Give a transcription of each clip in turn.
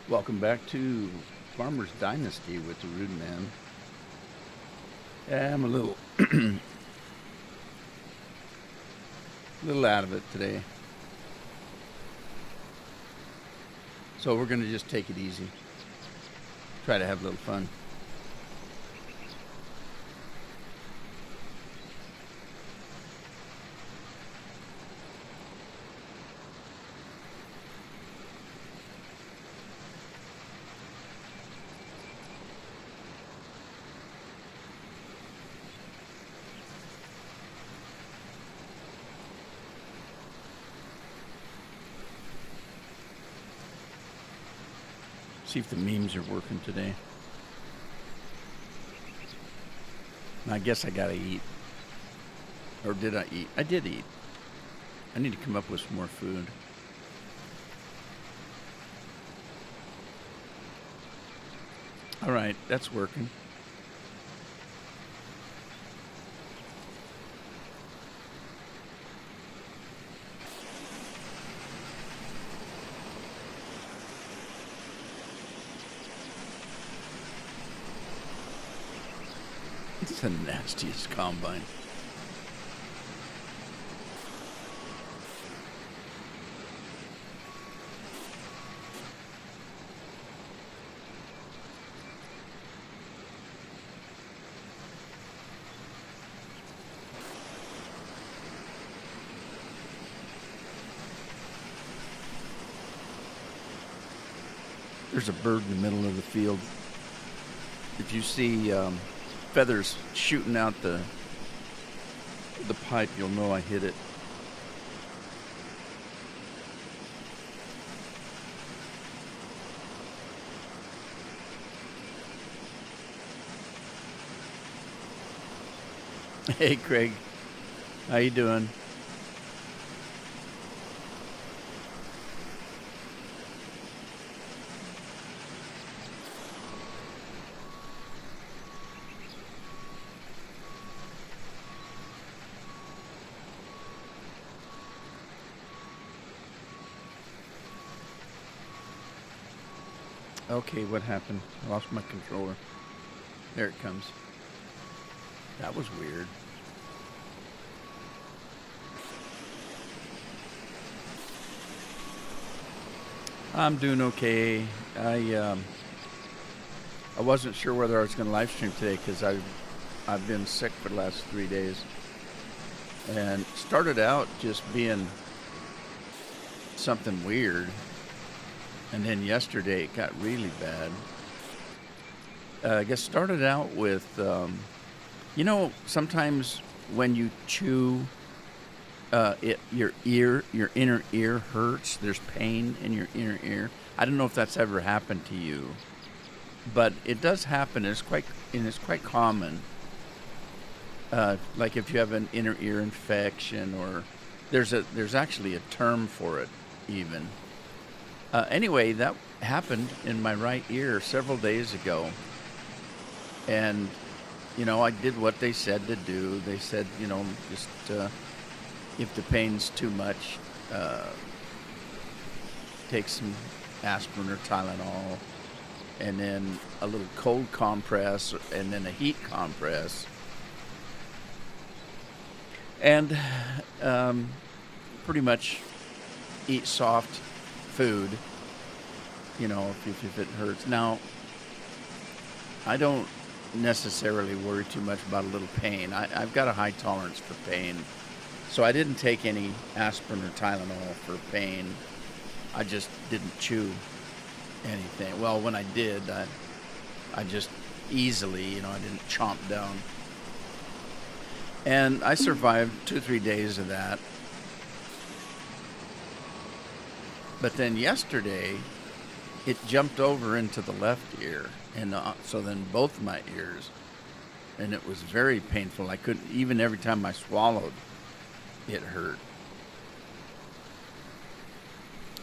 Welcome back to Farmers Dynasty with the Rudeman. Yeah, I'm a little out of it today. So we're going to just take it easy. Try to have a little fun. See if the memes are working today. I guess I got to eat. Or did I eat? I did eat. I need to come up with some more food. All right, that's working. It's the nastiest combine. There's a bird in the middle of the field. If you see feathers shooting out the pipe, you'll know I hit it. Hey, Craig. How you doing? Okay, what happened? I lost my controller. There it comes. That was weird. I'm doing okay. I wasn't sure whether I was going to live stream today because I've been sick for the last 3 days, and started out just being something weird, and then yesterday it got really bad. I guess started out with sometimes when you chew, your inner ear hurts. There's pain in your inner ear. I don't know if that's ever happened to you, but it does happen. It's quite common. Like if you have an inner ear infection, or there's actually a term for it even. Anyway, that happened in my right ear several days ago, and I did what they said to do. They said, just if the pain's too much, take some aspirin or Tylenol, and then a little cold compress, and then a heat compress, and pretty much eat soft food, if it hurts. Now, I don't necessarily worry too much about a little pain. I've got a high tolerance for pain. So I didn't take any aspirin or Tylenol for pain. I just didn't chew anything. Well, when I did, I just easily, I didn't chomp down. And I survived 2-3 days of that. But then yesterday, it jumped over into the left ear, and so then both my ears, and it was very painful. I couldn't, even every time I swallowed, it hurt.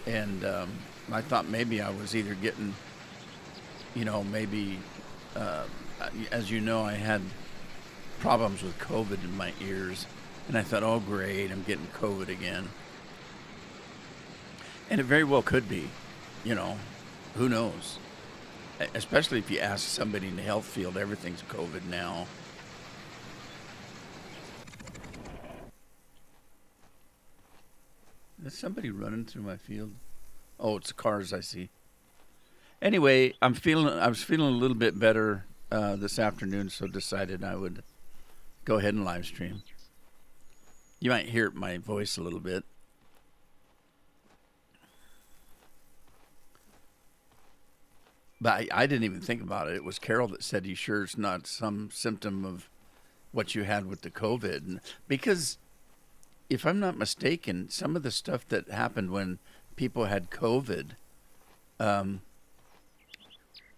And I thought maybe I was either getting, maybe, as you know, I had problems with COVID in my ears, and I thought, oh great, I'm getting COVID again. And it very well could be, Who knows? Especially if you ask somebody in the health field, everything's COVID now. Is somebody running through my field? Oh, it's the cars I see. Anyway, I was feeling a little bit better this afternoon, so decided I would go ahead and live stream. You might hear my voice a little bit. But I didn't even think about it. It was Carol that said, "You sure it's not some symptom of what you had with the COVID?" And because if I'm not mistaken, some of the stuff that happened when people had COVID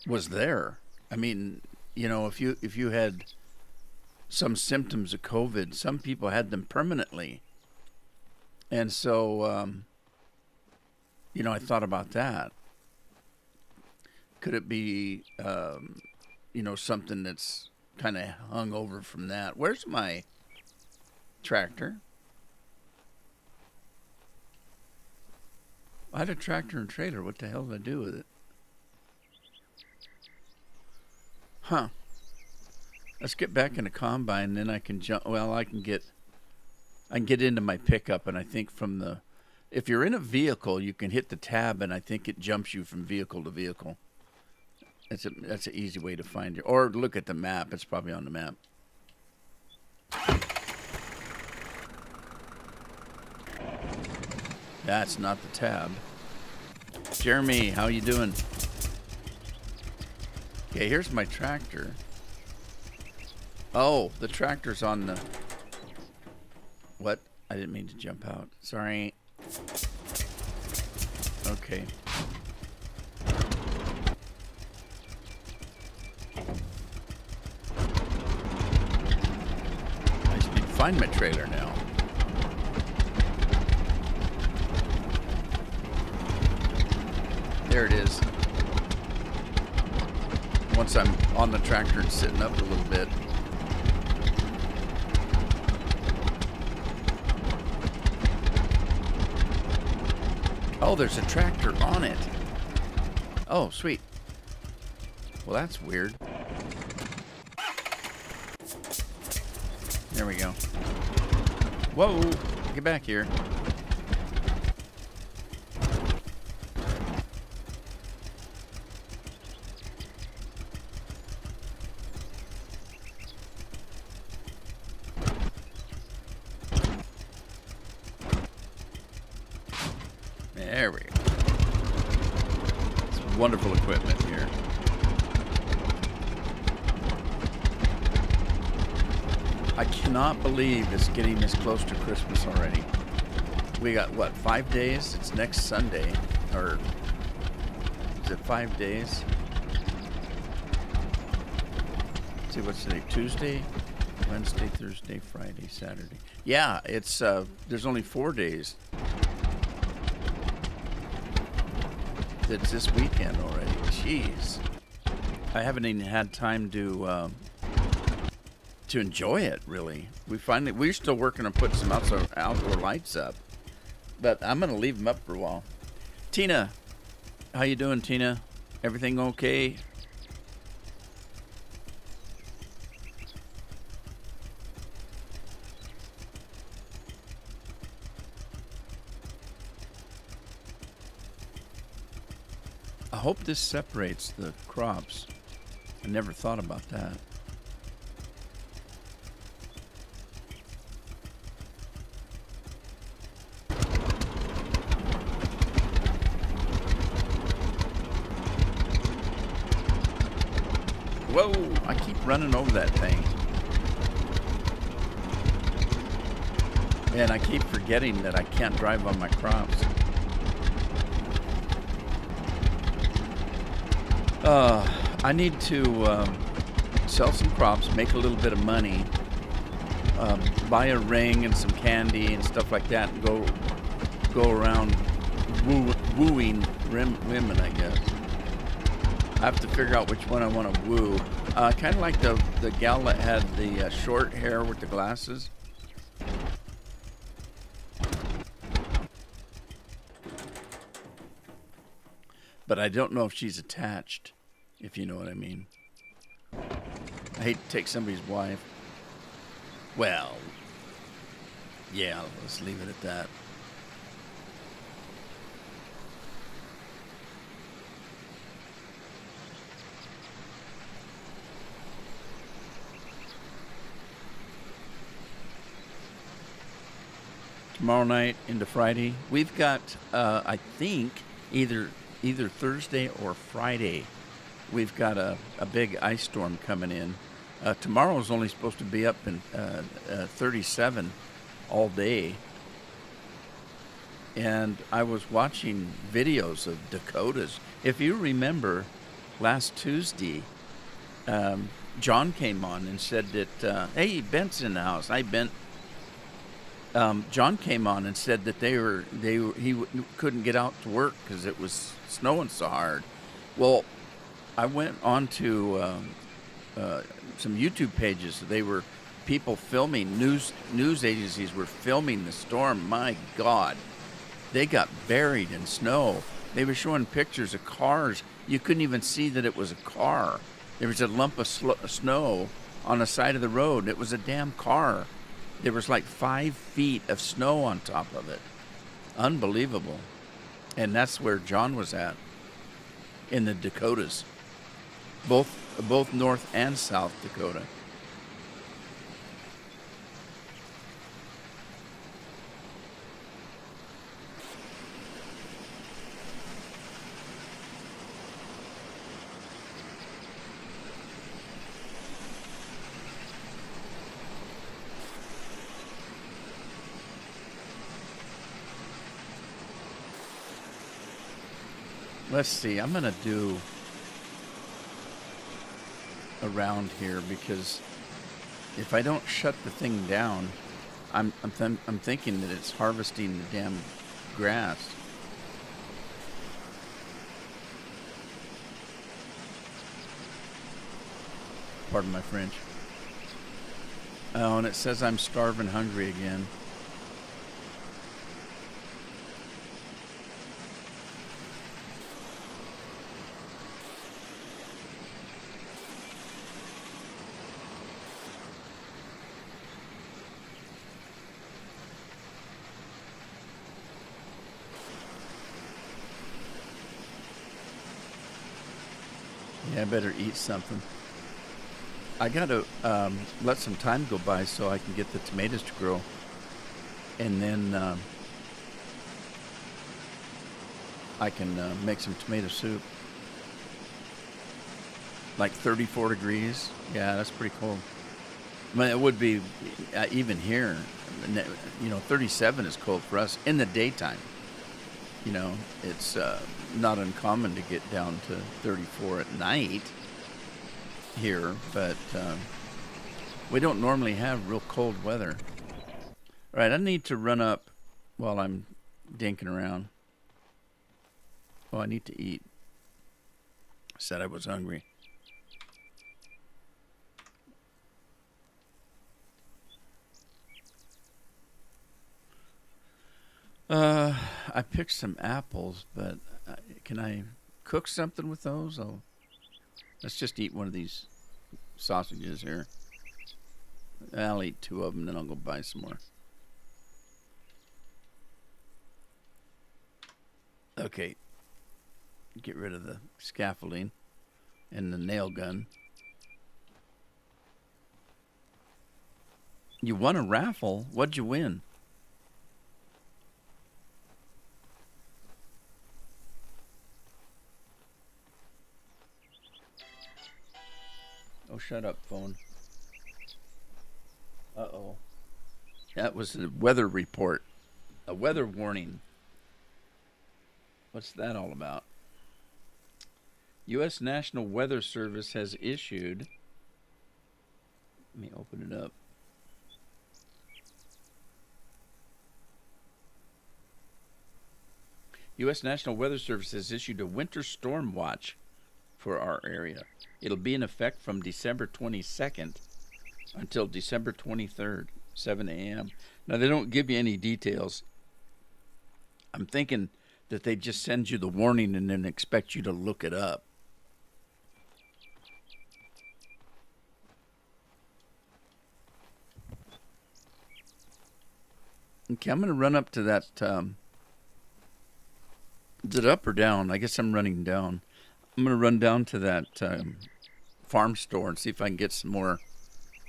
was there. I mean, if you had some symptoms of COVID, some people had them permanently, and so I thought about that. Could it be something that's kind of hung over from that? Where's my tractor? I had a tractor and trailer. What the hell did I do with it? Huh. Let's get back in the combine, then I can jump. Well, I can get into my pickup, and I think if you're in a vehicle, you can hit the tab, and I think it jumps you from vehicle to vehicle. That's an easy way to find it. Or look at the map. It's probably on the map. That's not the tab. Jeremy, how you doing? Okay, here's my tractor. Oh, the tractor's on the... What? I didn't mean to jump out. Sorry. Okay. I just need to find my trailer now. There it is. Once I'm on the tractor and sitting up a little bit. Oh, there's a tractor on it. Oh, sweet. Well, that's weird. There we go. Whoa, get back here. There we go. It's wonderful equipment here. I cannot believe it's getting this close to Christmas already. We got, what, 5 days? It's next Sunday. Or is it 5 days? Let's see, what's today? Tuesday, Wednesday, Thursday, Friday, Saturday. Yeah, it's there's only 4 days. It's this weekend already. Jeez. I haven't even had time to enjoy it, really. We're still working on putting some outdoor lights up, but I'm going to leave them up for a while. Tina, how you doing, Tina? Everything okay? I hope this separates the crops. I never thought about that. Whoa, I keep running over that thing. And I keep forgetting that I can't drive on my crops. I need to sell some crops, make a little bit of money, buy a ring and some candy and stuff like that, and go around wooing women, I guess. I have to figure out which one I want to woo. Kind of like the gal that had the short hair with the glasses. But I don't know if she's attached, if you know what I mean. I hate to take somebody's wife. Well, yeah, let's leave it at that. Tomorrow night into Friday, we've got, I think, either Thursday or Friday, we've got a big ice storm coming in. Tomorrow is only supposed to be up in 37 all day. And I was watching videos of Dakotas. If you remember, last Tuesday, John came on and said that, hey, Bent's in the house. Hi, Bent. John came on and said that he couldn't get out to work because it was snowing so hard. Well, I went on to some YouTube pages. They were people filming, news agencies were filming the storm. My God, they got buried in snow. They were showing pictures of cars. You couldn't even see that it was a car. There was a lump of snow on the side of the road. It was a damn car. There was like 5 feet of snow on top of it. Unbelievable. And that's where John was at, in the Dakotas. Both North and South Dakota. Let's see, I'm going to do around here because if I don't shut the thing down, I'm thinking that it's harvesting the damn grass. Pardon my French. Oh, and it says I'm starving hungry again. Yeah, I better eat something. I gotta let some time go by so I can get the tomatoes to grow, and then I can make some tomato soup. Like 34 degrees. Yeah, that's pretty cold. I mean, it would be even here. 37 is cold for us in the daytime. It's not uncommon to get down to 34 at night here, but we don't normally have real cold weather. All right, I need to run up while I'm dinking around. Oh, I need to eat. I said I was hungry. I picked some apples, but can I cook something with those? Let's just eat one of these sausages here. I'll eat 2 of them, then I'll go buy some more. Okay. Get rid of the scaffolding and the nail gun. You won a raffle? What'd you win? Oh, shut up, phone. Uh-oh. That was a weather report. A weather warning. What's that all about? U.S. National Weather Service has issued... Let me open it up. U.S. National Weather Service has issued a winter storm watch for our area. It'll be in effect from December 22nd until December 23rd, 7 a.m. Now, they don't give you any details. I'm thinking that they just send you the warning and then expect you to look it up. Okay, I'm going to run up to that. Is it up or down? I guess I'm running down. I'm going to run down to that farm store and see if I can get some more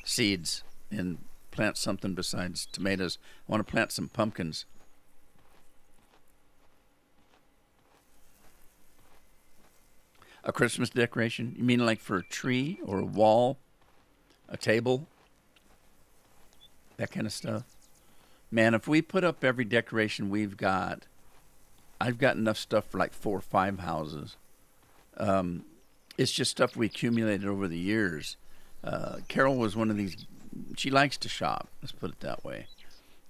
seeds and plant something besides tomatoes. I want to plant some pumpkins. A Christmas decoration? You mean like for a tree or a wall, a table, that kind of stuff? Man, if we put up every decoration we've got, I've got enough stuff for like 4 or 5 houses. It's just stuff we accumulated over the years. Carol was one of these, she likes to shop, let's put it that way.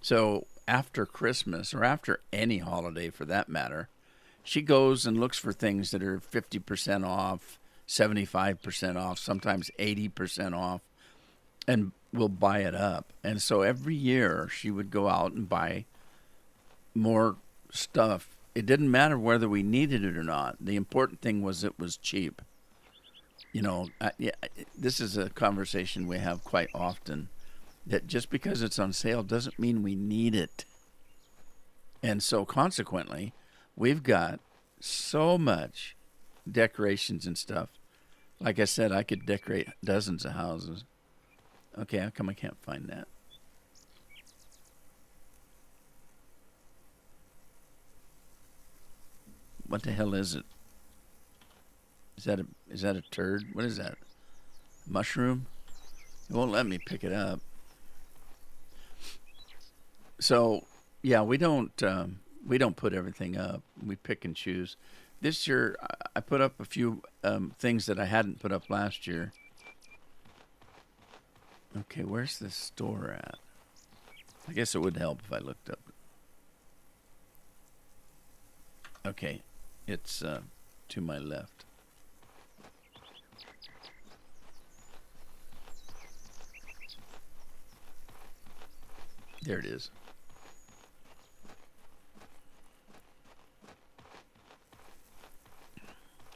So after Christmas, or after any holiday for that matter, she goes and looks for things that are 50% off, 75% off, sometimes 80% off, and will buy it up. And so every year she would go out and buy more stuff. It didn't matter whether we needed it or not. The important thing was it was cheap. You know, this is a conversation we have quite often, that just because it's on sale doesn't mean we need it. And so consequently, we've got so much decorations and stuff. Like I said, I could decorate dozens of houses. Okay, how come I can't find that? What the hell is it? Is that a turd? What is that? Mushroom? It won't let me pick it up. So yeah, we don't put everything up. We pick and choose. This year, I put up a few things that I hadn't put up last year. Okay, where's the store at? I guess it would help if I looked up. Okay, it's to my left. There it is.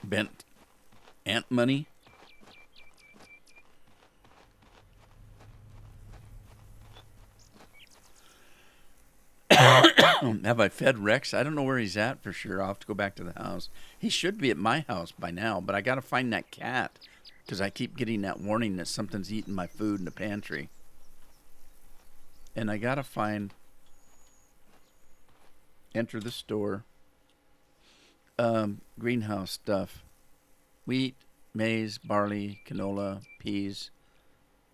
Bent ant money. Have I fed Rex? I don't know where he's at for sure. I'll have to go back to the house. He should be at my house by now, but I got to find that cat because I keep getting that warning that something's eating my food in the pantry. And I got to find, enter the store, greenhouse stuff, wheat, maize, barley, canola, peas,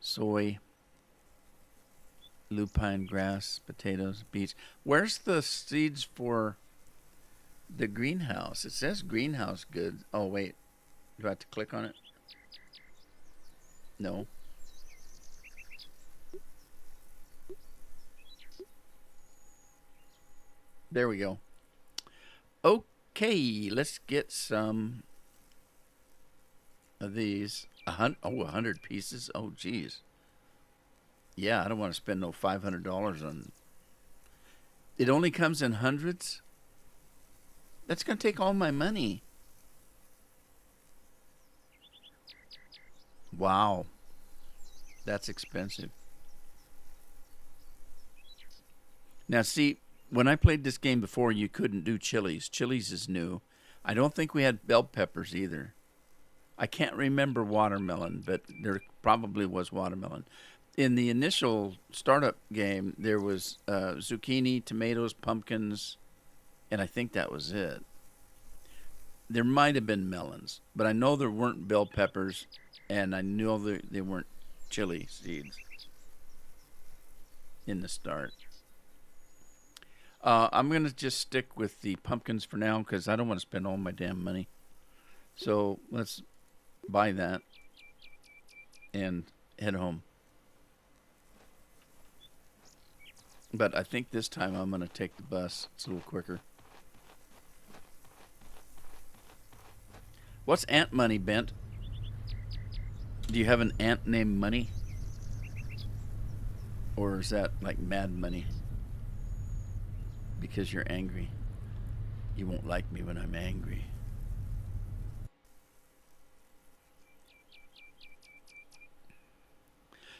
soy, lupine grass, potatoes, beets. Where's the seeds for the greenhouse? It says greenhouse goods. Oh, wait. Do I have to click on it? No. There we go. Okay, let's get some of these. 100 pieces? Oh, geez. Yeah, I don't want to spend no $500 on. It only comes in hundreds? That's going to take all my money. Wow. That's expensive. Now, see, when I played this game before, you couldn't do chilies. Chilies is new. I don't think we had bell peppers either. I can't remember watermelon, but there probably was watermelon. In the initial startup game, there was zucchini, tomatoes, pumpkins, and I think that was it. There might have been melons, but I know there weren't bell peppers, and I know they weren't chili seeds in the start. I'm going to just stick with the pumpkins for now because I don't want to spend all my damn money. So let's buy that and head home. But I think this time I'm going to take the bus. It's a little quicker. What's ant money, Bent? Do you have an ant named Money? Or is that like mad money? Because you're angry. You won't like me when I'm angry.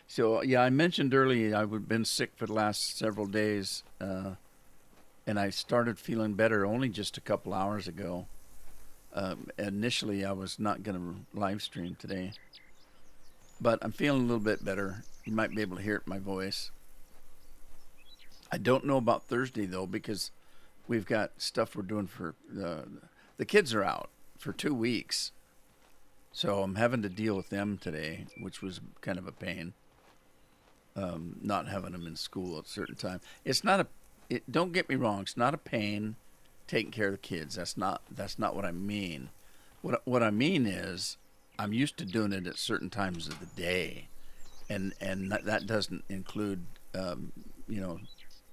So, yeah, I mentioned earlier I've been sick for the last several days, and I started feeling better only just a couple hours ago. Initially, I was not going to live stream today, but I'm feeling a little bit better. You might be able to hear it in my voice. I don't know about Thursday, though, because we've got stuff we're doing for the kids are out for 2 weeks. So I'm having to deal with them today, which was kind of a pain. Not having them in school at a certain time. It's not don't get me wrong. It's not a pain taking care of the kids. That's not what I mean. What I mean is I'm used to doing it at certain times of the day, and that doesn't include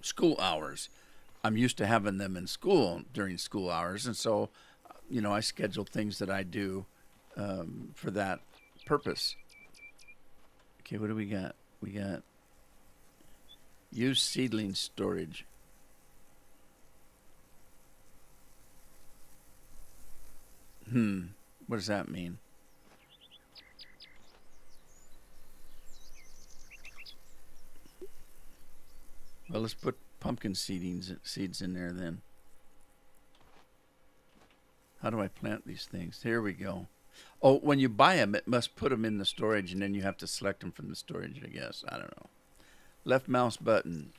school hours. I'm used to having them in school during school hours, and so I schedule things that I do for that purpose. Okay, what do we got? We got use seedling storage. What does that mean? Well, let's put pumpkin seeds in there then. How do I plant these things? Here we go. Oh, when you buy them, it must put them in the storage, and then you have to select them from the storage, I guess. I don't know. Left mouse button.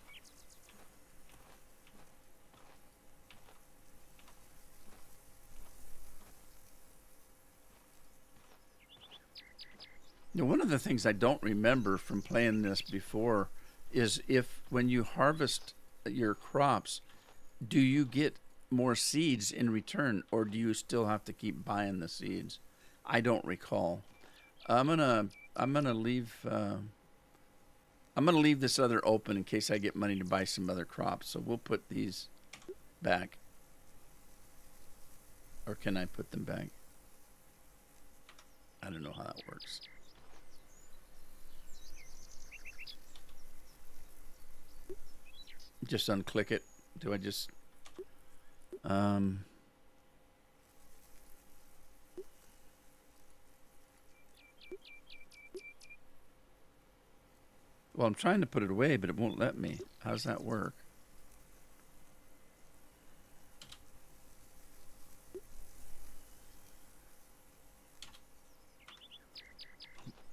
Now, one of the things I don't remember from playing this before is if when you harvest your crops, do you get more seeds in return, or do you still have to keep buying the seeds? I don't recall. I'm gonna leave. I'm gonna leave this other open in case I get money to buy some other crops. So we'll put these back, or can I put them back? I don't know how that works. Just unclick it. Do I just well, I'm trying to put it away, but it won't let me. How does that work?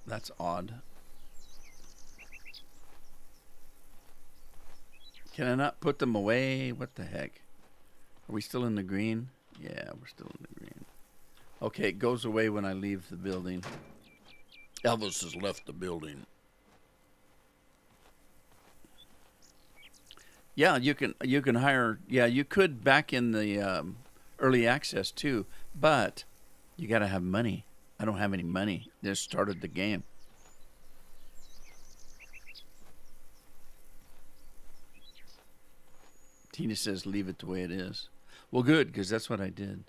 That's odd. Can I not put them away? What the heck? Are we still in the green? Yeah, we're still in the green. Okay, it goes away when I leave the building. Elvis has left the building. Yeah, you can hire. Yeah, you could back in the early access too, but you got to have money. I don't have any money. Just started the game. Tina says leave it the way it is. Well, good, because that's what I did.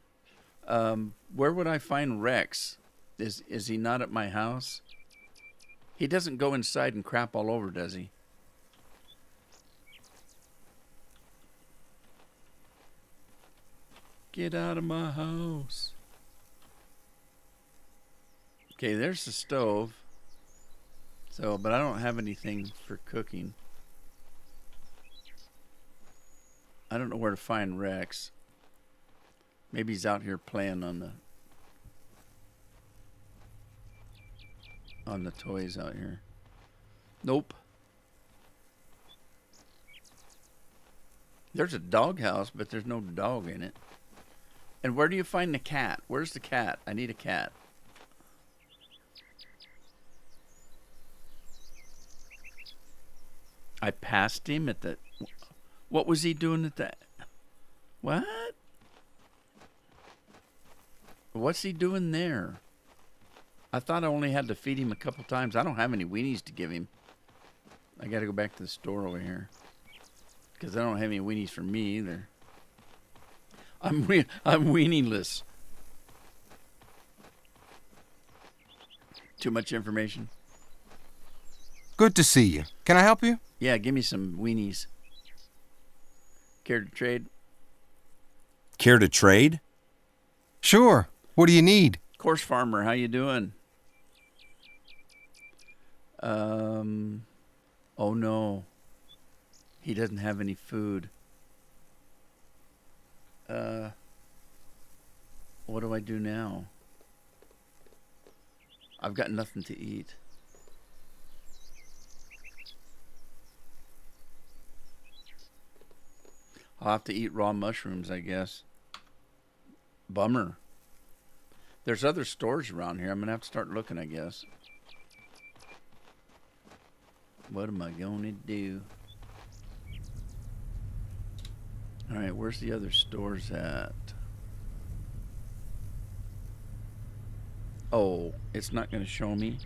Where would I find Rex? Is he not at my house? He doesn't go inside and crap all over, does he? Get out of my house. Okay, there's the stove. So, but I don't have anything for cooking. I don't know where to find Rex. Maybe he's out here playing on the toys out here. Nope. There's a doghouse, but there's no dog in it. And where do you find the cat? Where's the cat? I need a cat. I passed him at the... What was he doing at that? What? What's he doing there? I thought I only had to feed him a couple times. I don't have any weenies to give him. I got to go back to the store over here. Because I don't have any weenies for me either. I'm weenieless. Too much information? Good to see you. Can I help you? Yeah, give me some weenies. Care to trade? Care to trade? Sure. What do you need? Course farmer, how you doing? Oh no. He doesn't have any food. What do I do now? I've got nothing to eat. I'll have to eat raw mushrooms, I guess. Bummer. There's other stores around here. I'm going to have to start looking, I guess. What am I going to do? All right, where's the other stores at? Oh, it's not going to show me.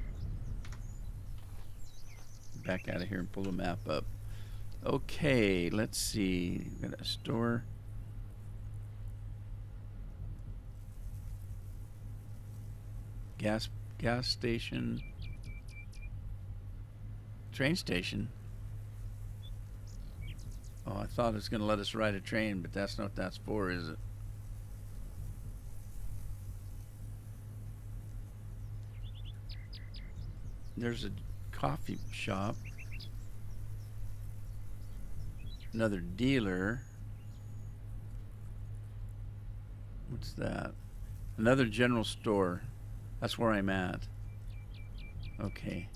Back out of here and pull the map up. Okay, let's see. We got a store. Gas station. Train station. Oh, I thought it was going to let us ride a train, but that's not what that's for, is it? There's a coffee shop. Another dealer. What's that? Another general store. That's where I'm at. Okay.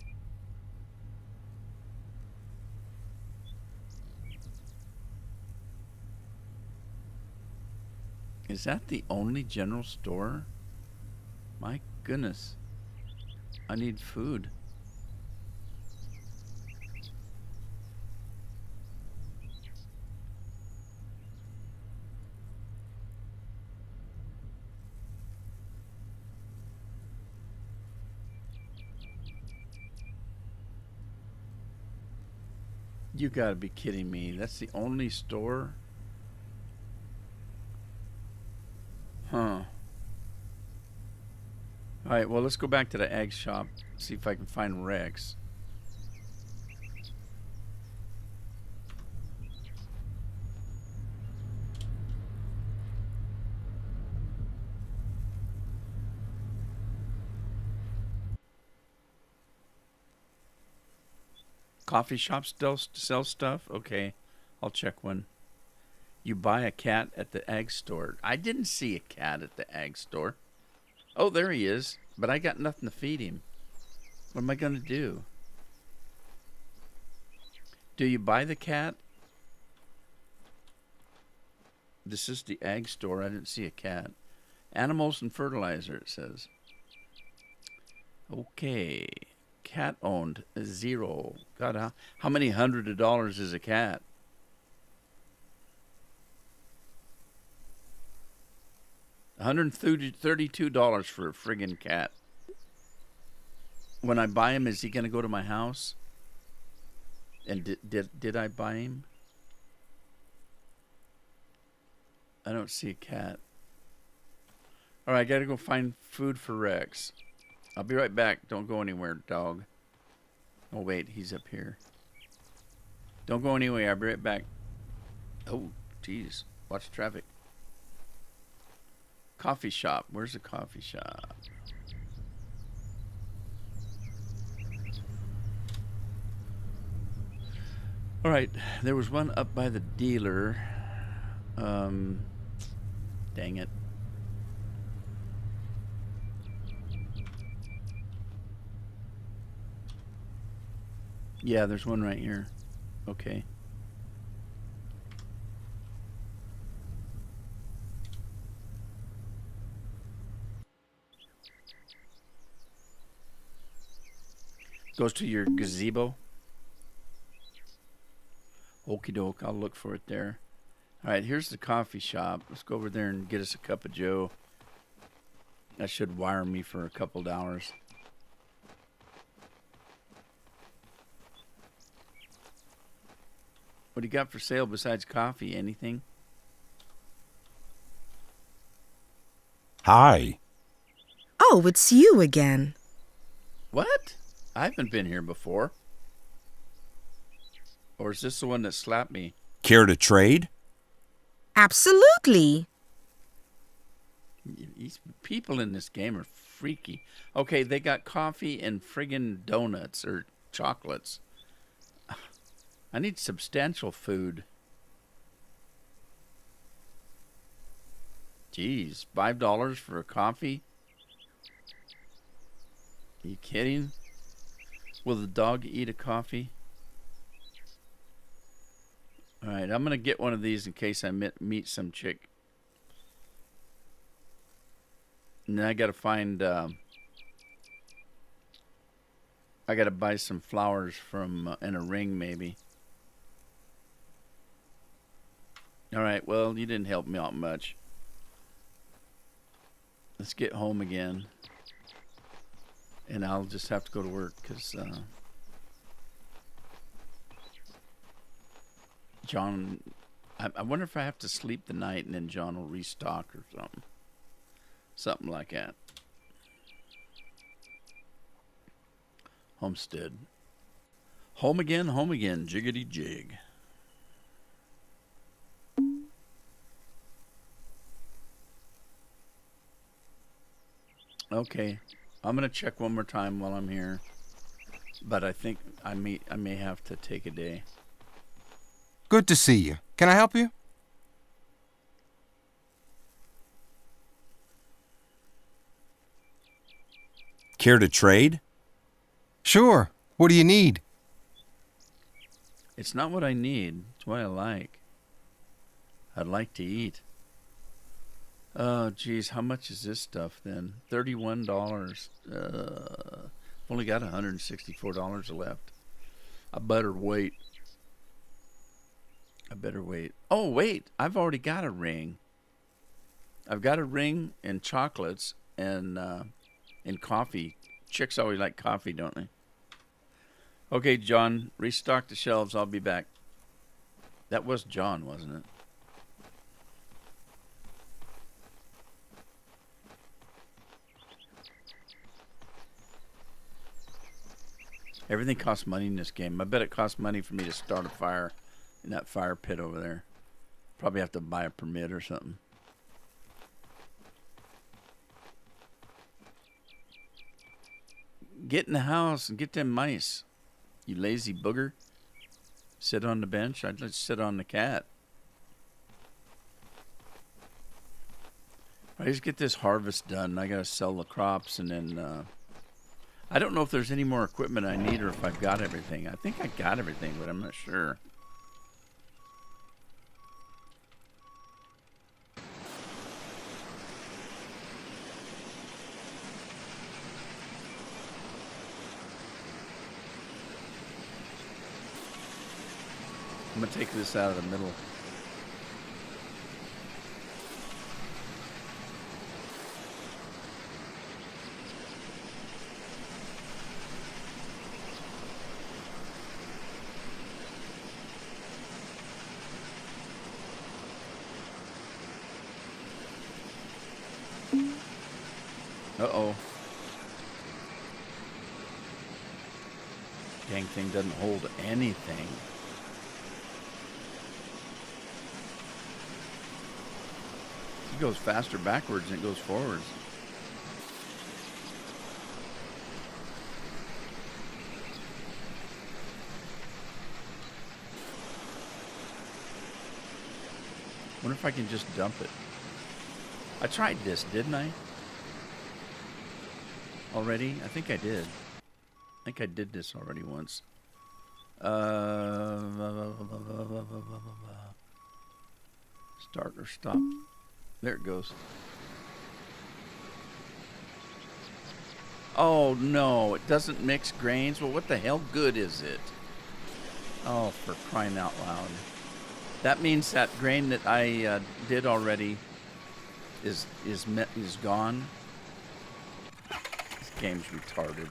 Is that the only general store? My goodness. I need food. You gotta be kidding me. That's the only store? Huh. Alright, well, let's go back to the ag shop. See if I can find Rex. Coffee shop still sell stuff? Okay, I'll check one. You buy a cat at the ag store. I didn't see a cat at the ag store. Oh, there he is. But I got nothing to feed him. What am I going to do? Do you buy the cat? This is the ag store. I didn't see a cat. Animals and fertilizer, it says. Okay. Cat owned, 0. God, how many hundred of dollars is a cat? $132 for a friggin' cat. When I buy him, is he going to go to my house? And did I buy him? I don't see a cat. All right, I got to go find food for Rex. I'll be right back. Don't go anywhere, dog. Oh, wait. He's up here. Don't go anywhere. I'll be right back. Oh, jeez. Watch traffic. Coffee shop. Where's the coffee shop? All right. There was one up by the dealer. Dang it. Yeah, there's one right here. Okay. Goes to your gazebo. Okie doke, I'll look for it there. All right, here's the coffee shop. Let's go over there and get us a cup of joe. That should wire me for a couple dollars. What do you got for sale besides coffee? Anything? Hi. Oh, it's you again. What? I haven't been here before. Or is this the one that slapped me? Care to trade? Absolutely. These people in this game are freaky. Okay, they got coffee and friggin' donuts or chocolates. I need substantial food. Jeez, $5 for a coffee? Are you kidding? Will the dog eat a coffee? Alright, I'm going to get one of these in case I meet some chick. And then I got to find... I got to buy some flowers from... and a ring, maybe. Alright, well, you didn't help me out much. Let's get home again. And I'll just have to go to work because John, I wonder if I have to sleep the night and then John will restock or something. Something like that. Homestead. Home again, jiggity jig. Okay. I'm gonna check one more time while I'm here, but I think I may have to take a day. Good to see you. Can I help you? Care to trade? Sure. What do you need? It's not what I need. It's what I like. I'd like to eat. Oh, geez, how much is this stuff then? $31. Only got $164 left. I better wait. Oh, wait, I've already got a ring. I've got a ring and chocolates and coffee. Chicks always like coffee, don't they? Okay, John, restock the shelves. I'll be back. That was John, wasn't it? Everything costs money in this game. I bet it costs money for me to start a fire in that fire pit over there. Probably have to buy a permit or something. Get in the house and get them mice. You lazy booger. Sit on the bench. I'd just sit on the cat. I just get this harvest done. I gotta sell the crops and then I don't know if there's any more equipment I need or if I've got everything. I think I got everything, but I'm not sure. I'm going to take this out of the middle. Uh-oh. Dang thing doesn't hold anything. It goes faster backwards than it goes forwards. Wonder if I can just dump it. I tried this, didn't I? Already? I think I did. I think I did this already once. Start or stop. There it goes. Oh no, it doesn't mix grains. Well, what the hell good is it? Oh, for crying out loud. That means that grain that I did already is gone. This game's retarded.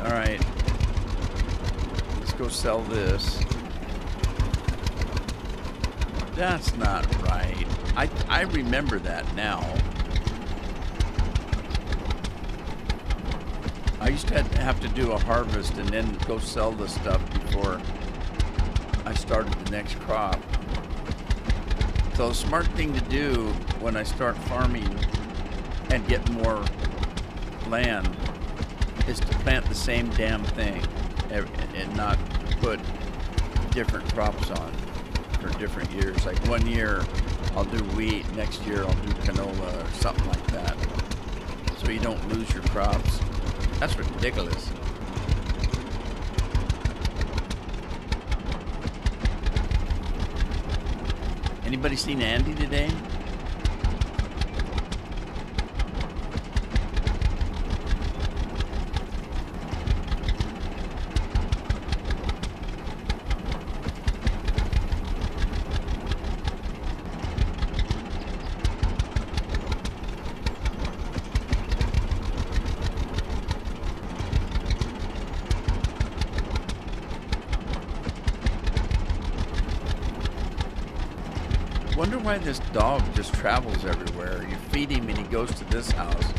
All right. Let's go sell this. That's not right. I remember that now. I used to have to do a harvest and then go sell the stuff before I started the next crop. So the smart thing to do when I start farming and get more land is to plant the same damn thing and not put different crops on for different years. Like one year I'll do wheat, next year I'll do canola or something like that. So you don't lose your crops. That's ridiculous. Anybody seen Andy today? Wonder why this dog just travels everywhere. You feed him and he goes to this house.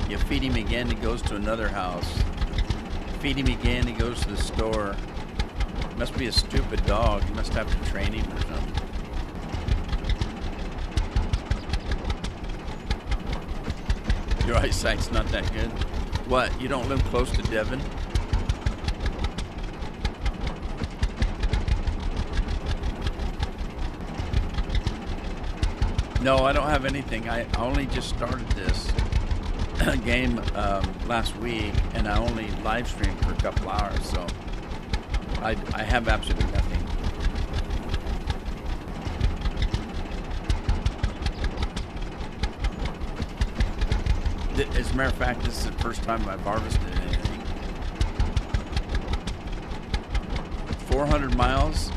You feed him again, he goes to another house. Feed him again, he goes to the store. Must be a stupid dog. You must have to train him or something. Your eyesight's not that good. What? You don't live close to Devon? No, I don't have anything. I only just started this game last week, and I only live streamed for a couple hours, so I have absolutely nothing. As a matter of fact, this is the first time I've harvested anything. 400 miles?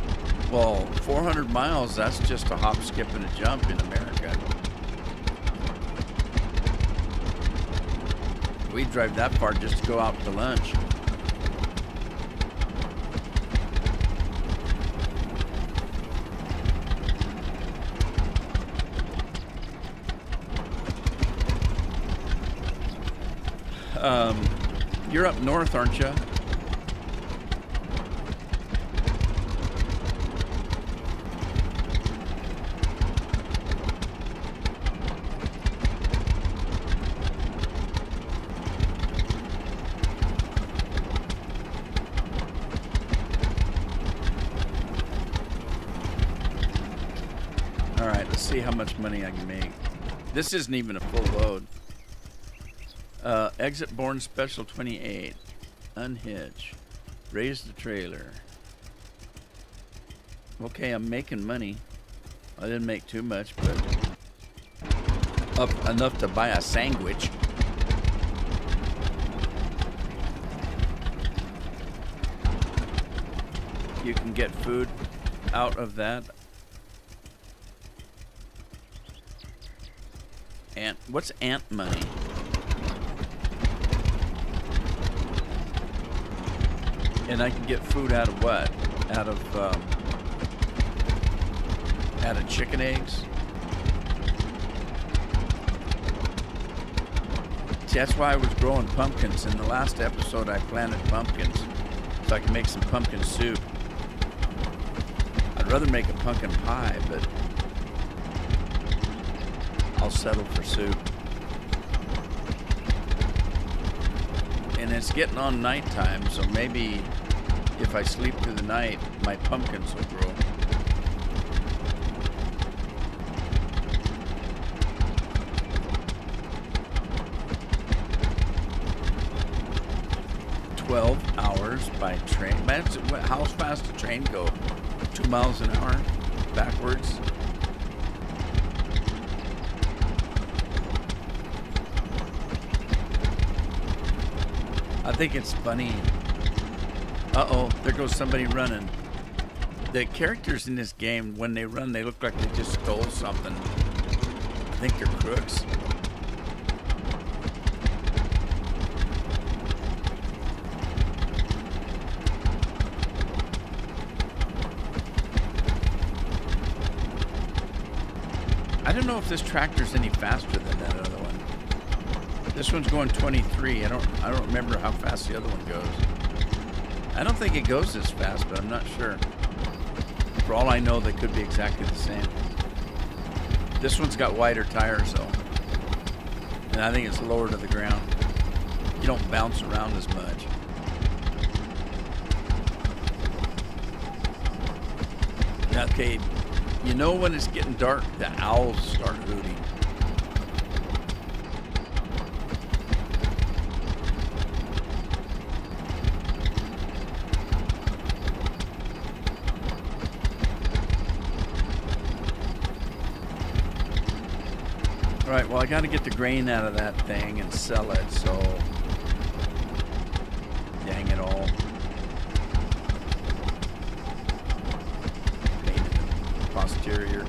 Well, 400 miles, that's just a hop, skip, and a jump in America. We drive that far just to go out to lunch. You're up north, aren't you? All right, let's see how much money I can make. This isn't even a full load. Exit Born Special 28. Unhitch. Raise the trailer. Okay, I'm making money. I didn't make too much, but up enough to buy a sandwich. You can get food out of that. Ant, what's ant money? And I can get food out of what? Out of chicken eggs? See, that's why I was growing pumpkins. In the last episode, I planted pumpkins so I can make some pumpkin soup. I'd rather make a pumpkin pie, but I'll settle for soup. And it's getting on nighttime, so maybe if I sleep through the night, my pumpkins will grow. $12 by train. Man, how fast does a train go? 2 miles an hour backwards? I think it's funny. Uh-oh, there goes somebody running. The characters in this game, when they run, they look like they just stole something. I think they're crooks. I don't know if this tractor's any faster than that other one. This one's going 23. I don't remember how fast the other one goes. I don't think it goes this fast, but I'm not sure. For all I know, they could be exactly the same. This one's got wider tires though, and I think it's lower to the ground. You don't bounce around as much. Okay, you know when it's getting dark, the owls start hooting. All right, well, I got to get the grain out of that thing and sell it, so dang it all. Painted the posterior.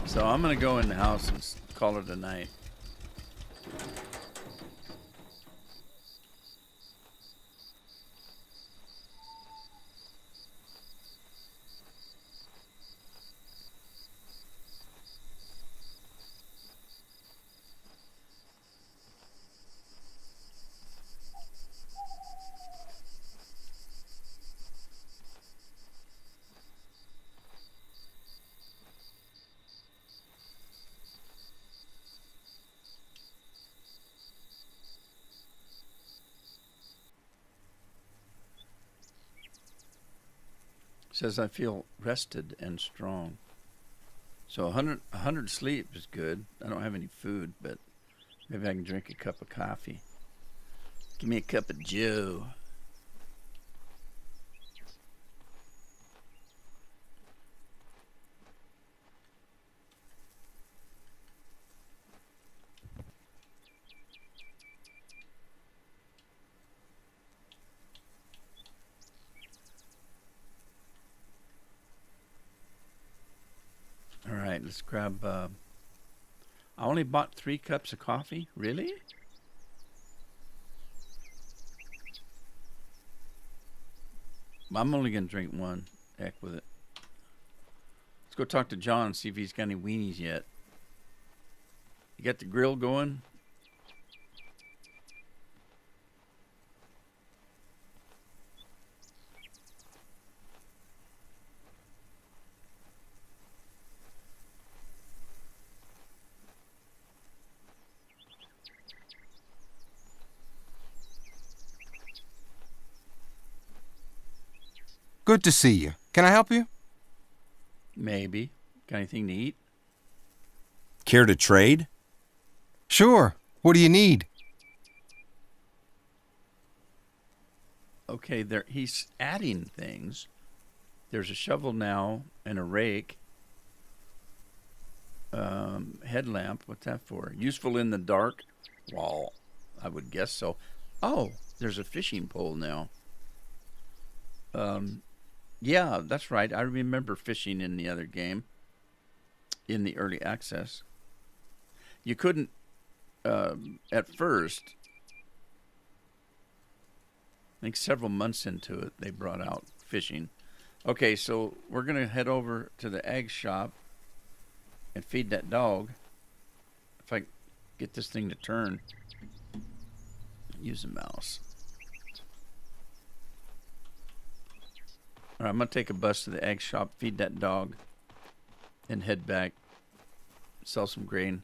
So I'm going to go in the house and call it a night. Says I feel rested and strong. So 100 sleep is good. I don't have any food, but maybe I can drink a cup of coffee. Give me a cup of Joe. Let's grab, I only bought 3 cups of coffee. Really? I'm only going to drink one. Heck with it. Let's go talk to John and see if he's got any weenies yet. You got the grill going? Good to see you. Can I help you? Maybe. Got anything to eat? Care to trade? Sure. What do you need? Okay, he's adding things. There's a shovel now and a rake. Headlamp. What's that for? Useful in the dark? Well, I would guess so. Oh, there's a fishing pole now. Yeah, that's right. I remember fishing in the other game, in the early access. You couldn't, at first, I think several months into it, they brought out fishing. Okay, so we're going to head over to the egg shop and feed that dog. If I get this thing to turn, use a mouse. All right, I'm going to take a bus to the egg shop, feed that dog, and head back, sell some grain.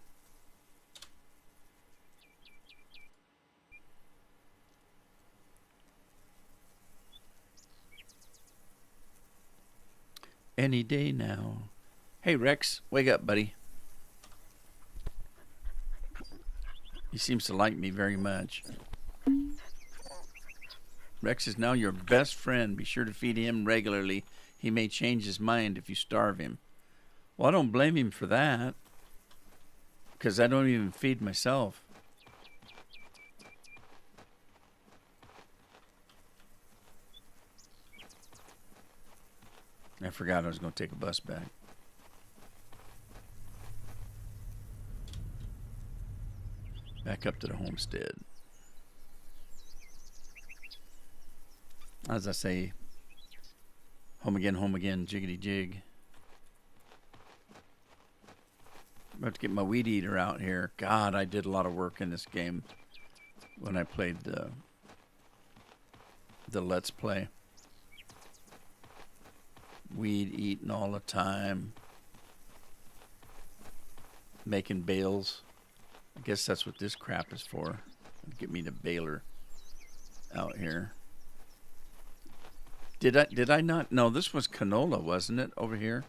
Any day now. Hey, Rex, wake up, buddy. He seems to like me very much. Rex is now your best friend. Be sure to feed him regularly. He may change his mind if you starve him. Well, I don't blame him for that, because I don't even feed myself. I forgot I was going to take a bus back. Back up to the homestead. As I say, home again, jiggity jig. I'm about to get my weed eater out here. God, I did a lot of work in this game when I played the Let's Play. weed eating all the time. Making bales. I guess that's what this crap is for. Get me the baler out here. Did I not? No, this was canola, wasn't it, over here?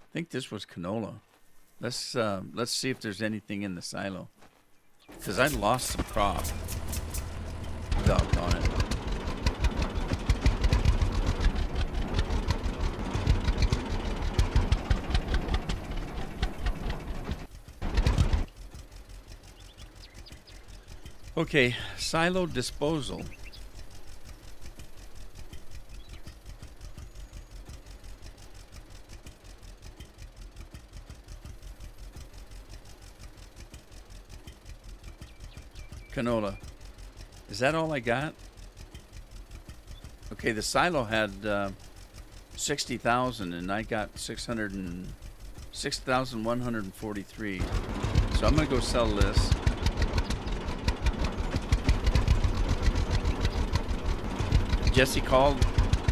I think this was canola. Let's see if there's anything in the silo. Because I lost some crop. Doggone it. Okay, silo disposal. Canola. Is that all I got? Okay, the silo had 60,000 and I got 6,143. So I'm gonna go sell this. Jesse called.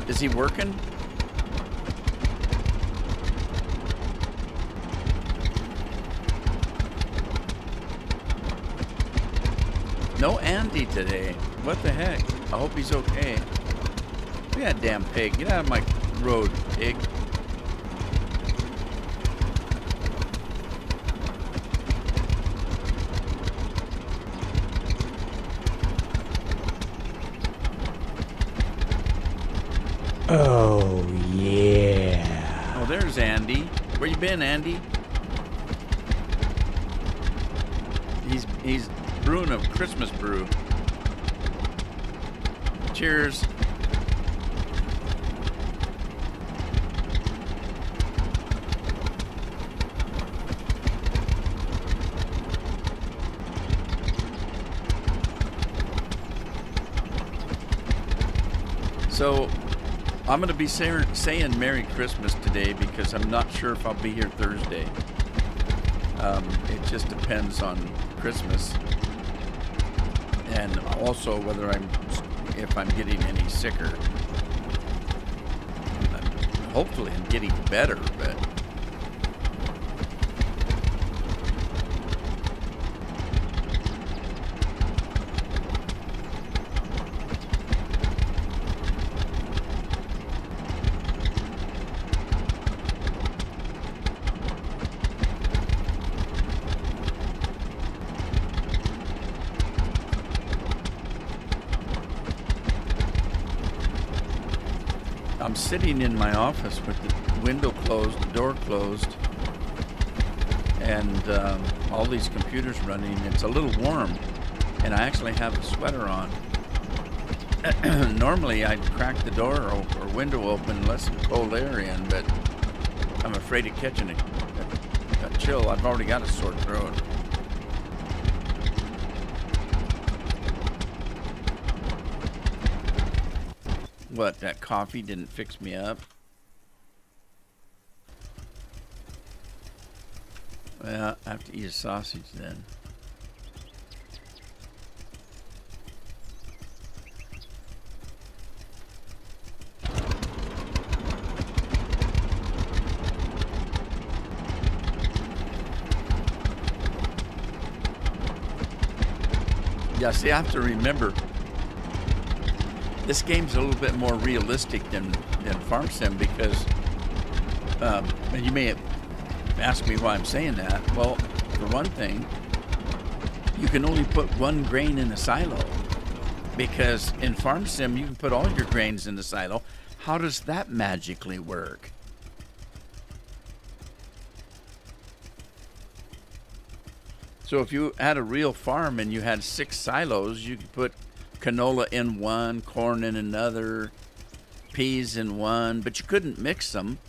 Is he working? No Andy today. What the heck? I hope he's okay. Look at that damn pig. Get out of my road, pig. Oh, yeah. Oh, there's Andy. Where you been, Andy? He's brewing a Christmas brew. Cheers. So, I'm going to be saying Merry Christmas today because I'm not sure if I'll be here Thursday. It just depends on Christmas. And also whether if I'm getting any sicker. Hopefully I'm getting better, but I'm sitting in my office with the window closed, the door closed, and all these computers running. It's a little warm, and I actually have a sweater on. Normally, I'd crack the door or window open and let some cold air in, but I'm afraid of catching a chill. I've already got a sore throat. What, that coffee didn't fix me up? Well, I have to eat a sausage then. Yeah, see, I have to remember this game's a little bit more realistic than Farm Sim because, and you may ask me why I'm saying that. Well, for one thing, you can only put one grain in a silo because in Farm Sim you can put all your grains in the silo. How does that magically work? So if you had a real farm and you had 6 silos, you could put canola in one, corn in another, peas in one, but you couldn't mix them.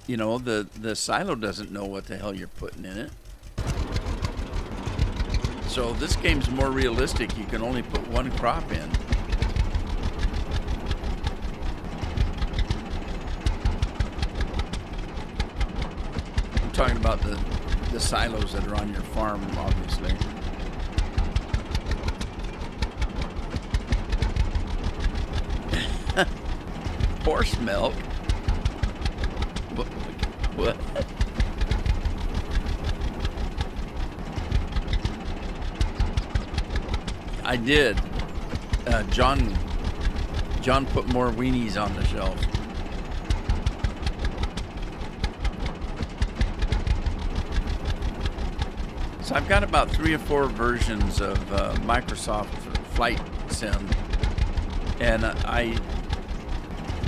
You know, the silo doesn't know what the hell you're putting in it. So this game's more realistic. You can only put one crop in. I'm talking about the silos that are on your farm, obviously. Horse milk? What? I did. John put more weenies on the shelf. So I've got about 3 or 4 versions of Microsoft Flight Sim, and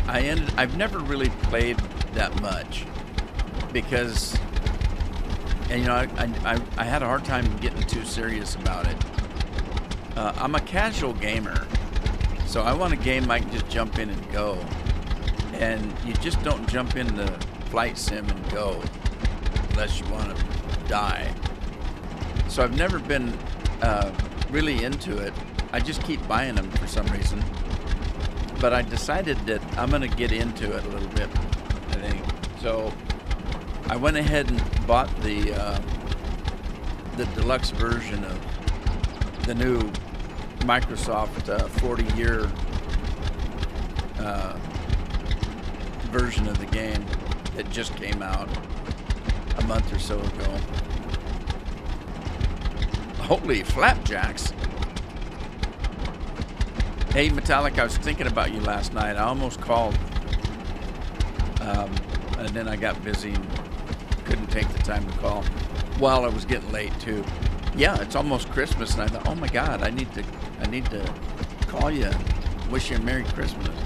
I've never really played that much because, and I had a hard time getting too serious about it. I'm a casual gamer, so I want a game I can just jump in and go, and you just don't jump into Flight Sim and go unless you want to die. So I've never been really into it. I just keep buying them for some reason. But I decided that I'm going to get into it a little bit, I think. So I went ahead and bought the deluxe version of the new Microsoft 40-year version of the game that just came out a month or so ago. Holy flapjacks. Hey, Metallic, I was thinking about you last night. I almost called, and then I got busy and couldn't take the time to call while it was getting late, too. Yeah, it's almost Christmas, and I thought, oh, my God, I need to call you and wish you a Merry Christmas.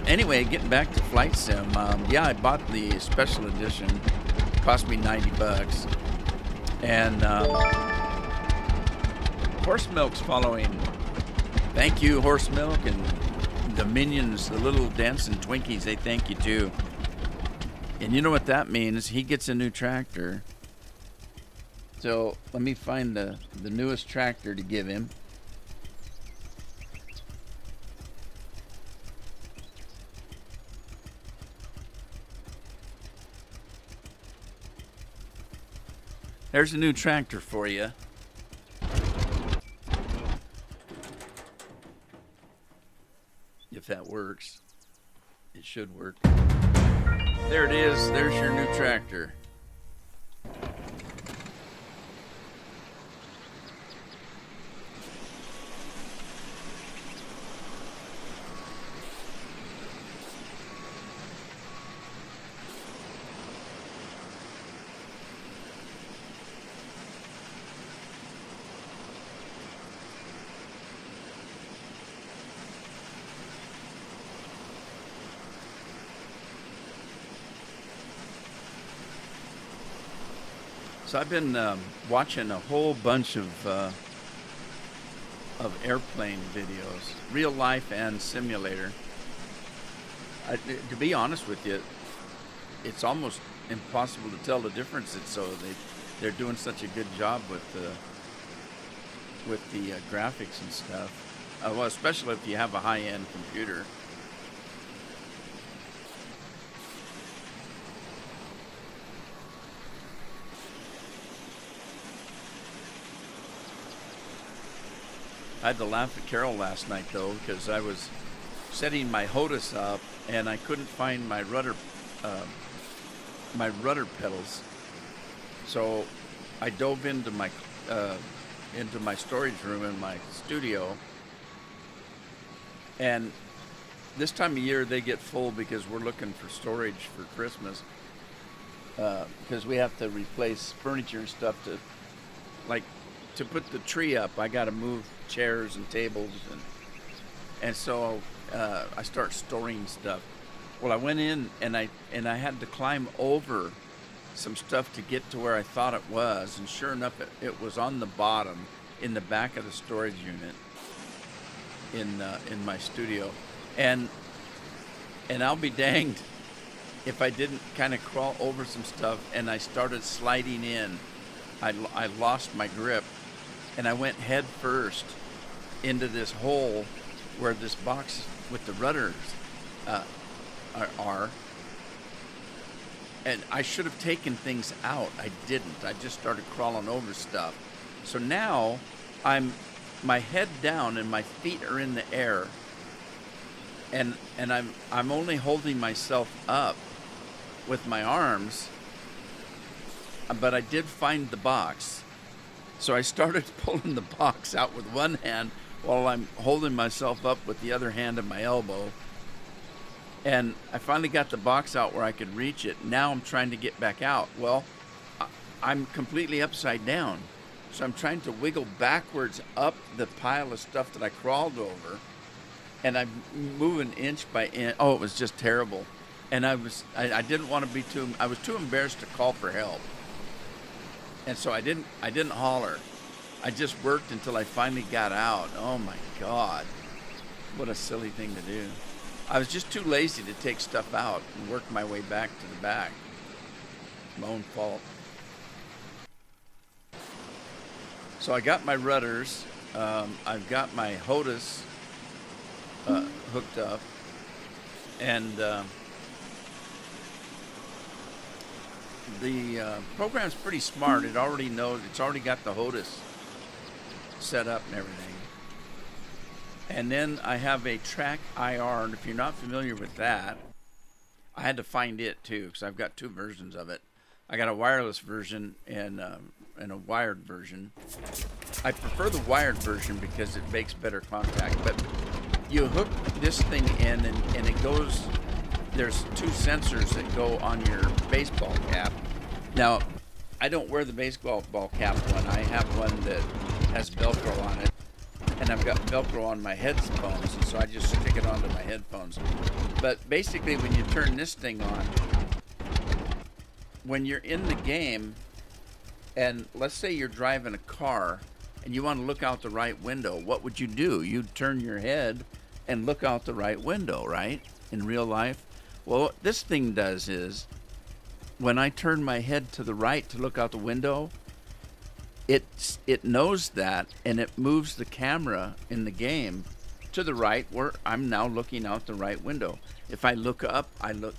Anyway, getting back to Flight Sim, yeah, I bought the special edition. It cost me $90. And Horse Milk's following. Thank you, Horse Milk, and the minions, the little dancing Twinkies, they thank you too. And you know what that means? He gets a new tractor. So let me find the newest tractor to give him. There's a new tractor for you. If that works. It should work. There it is. There's your new tractor. So I've been watching a whole bunch of airplane videos, real life and simulator. To be honest with you, it's almost impossible to tell the difference. They're doing such a good job with the graphics and stuff. Well, especially if you have a high-end computer. I had to laugh at Carol last night, though, because I was setting my HOTUS up and I couldn't find my rudder pedals. So I dove into my storage room in my studio, and this time of year they get full because we're looking for storage for Christmas, because we have to replace furniture and stuff to put the tree up. I got to move chairs and tables, and so I start storing stuff. Well, I went in and I had to climb over some stuff to get to where I thought it was, and sure enough, it was on the bottom in the back of the storage unit in my studio, and I'll be danged if I didn't kind of crawl over some stuff and I started sliding in. I lost my grip, and I went head first into this hole where this box with the rudders are. And I should have taken things out. I didn't. I just started crawling over stuff. So now I'm my head down and my feet are in the air, and I'm only holding myself up with my arms, but I did find the box. So I started pulling the box out with one hand while I'm holding myself up with the other hand at my elbow. And I finally got the box out where I could reach it. Now I'm trying to get back out. Well, I'm completely upside down. So I'm trying to wiggle backwards up the pile of stuff that I crawled over. And I'm moving inch by inch. Oh, it was just terrible. And I didn't want to be I was too embarrassed to call for help. And so I didn't holler. I just worked until I finally got out. Oh my God. What a silly thing to do. I was just too lazy to take stuff out and work my way back to the back. My own fault. So I got my rudders. I've got my HOTUS hooked up. And the program's pretty smart. It already knows. It's already got the HOTUS set up and everything. And then I have a track IR, and if you're not familiar with that, I had to find it too, because I've got two versions of it. I got a wireless version and a wired version. I prefer the wired version because it makes better contact, but you hook this thing in and it goes, there's two sensors that go on your baseball cap. Now, I don't wear the baseball cap one. I have one that has Velcro on it. And I've got Velcro on my headphones, and so I just stick it onto my headphones. But basically, when you turn this thing on, when you're in the game, and let's say you're driving a car, and you want to look out the right window, what would you do? You'd turn your head and look out the right window, right? In real life? Well, what this thing does is, when I turn my head to the right to look out the window, it knows that, and it moves the camera in the game to the right where I'm now looking out the right window. If I look up,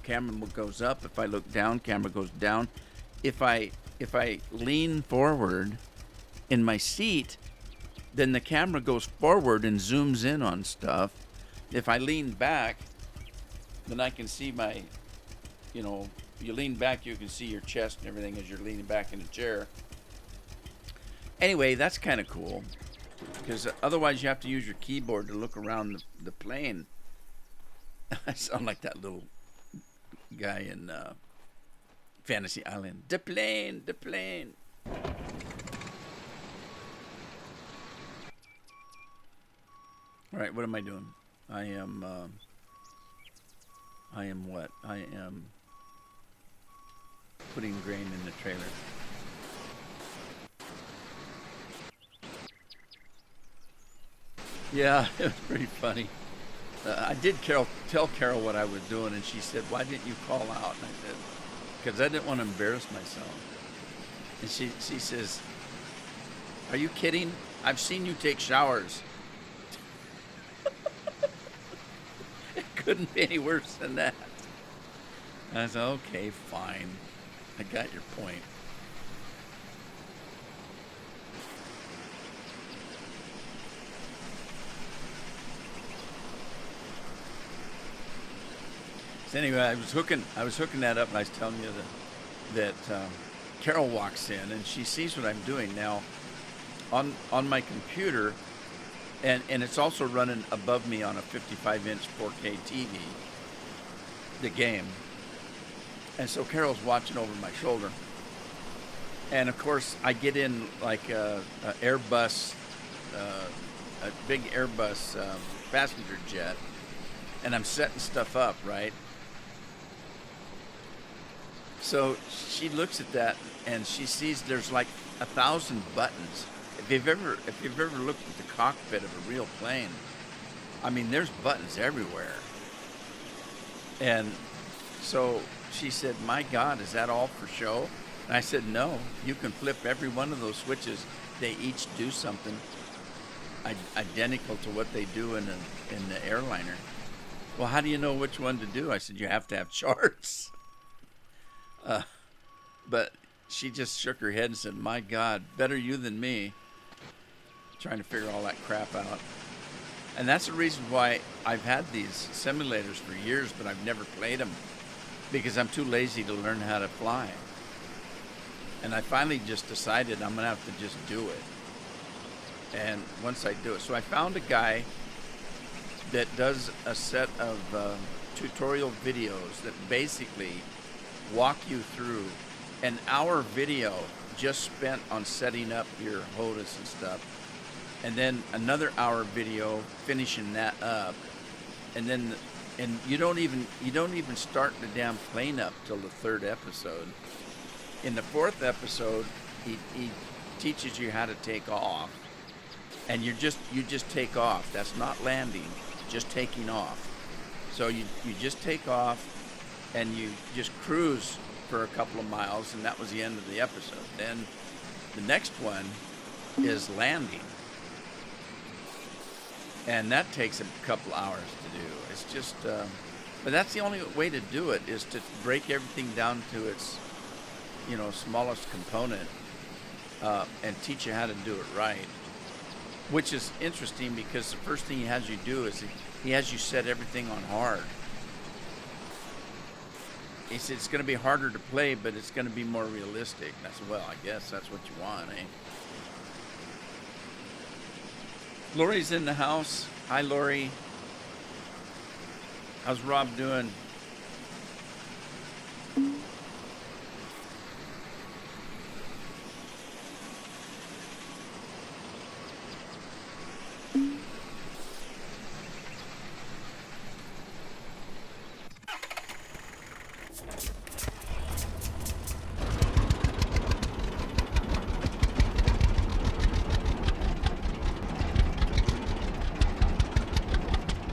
camera goes up. If I look down, camera goes down. If I lean forward in my seat, then the camera goes forward and zooms in on stuff. If I lean back, then I can see my, you lean back, you can see your chest and everything as you're leaning back in the chair. Anyway, that's kind of cool, because otherwise you have to use your keyboard to look around the plane. I sound like that little guy in Fantasy Island. The plane, the plane. All right, what am I doing? I am what? I am putting grain in the trailer. Yeah, it was pretty funny. I did tell Carol what I was doing, and she said, "Why didn't you call out?" And I said, "Because I didn't want to embarrass myself." And she says, "Are you kidding? I've seen you take showers." It couldn't be any worse than that. I said, "Okay, fine. I got your point." So anyway, I was hooking that up, and I was telling you that Carol walks in and she sees what I'm doing now on my computer, and it's also running above me on a 55-inch 4K TV, the game. And so Carol's watching over my shoulder, and of course I get in like a Airbus, a big Airbus passenger jet, and I'm setting stuff up, right? So she looks at that and she sees there's like 1,000 buttons. If you've ever looked at the cockpit of a real plane, I mean, there's buttons everywhere. And so she said, "My God, is that all for show?" And I said, "No, you can flip every one of those switches. They each do something identical to what they do in the airliner." "Well, how do you know which one to do?" I said, "You have to have charts." But she just shook her head and said, "My God, better you than me," trying to figure all that crap out. And that's the reason why I've had these simulators for years, but I've never played them. because I'm too lazy to learn how to fly. And I finally just decided I'm gonna have to just do it. And once I do it, so I found a guy that does a set of tutorial videos that basically walk you through an hour video just spent on setting up your HOTUS and stuff, and then another hour video finishing that up, and then you don't even start the damn plane up till the third episode. In the fourth episode, he teaches you how to take off, and you just take off. That's not landing, just taking off. So you just take off, and you just cruise for a couple of miles, and that was the end of the episode. Then the next one is landing, and that takes a couple hours to do. It's just, but that's the only way to do it, is to break everything down to its, smallest component, and teach you how to do it right. Which is interesting, because the first thing he has you do is he has you set everything on hard. He said it's going to be harder to play, but it's going to be more realistic. And I said, well, I guess that's what you want, eh? Lori's in the house. Hi, Lori. How's Rob doing?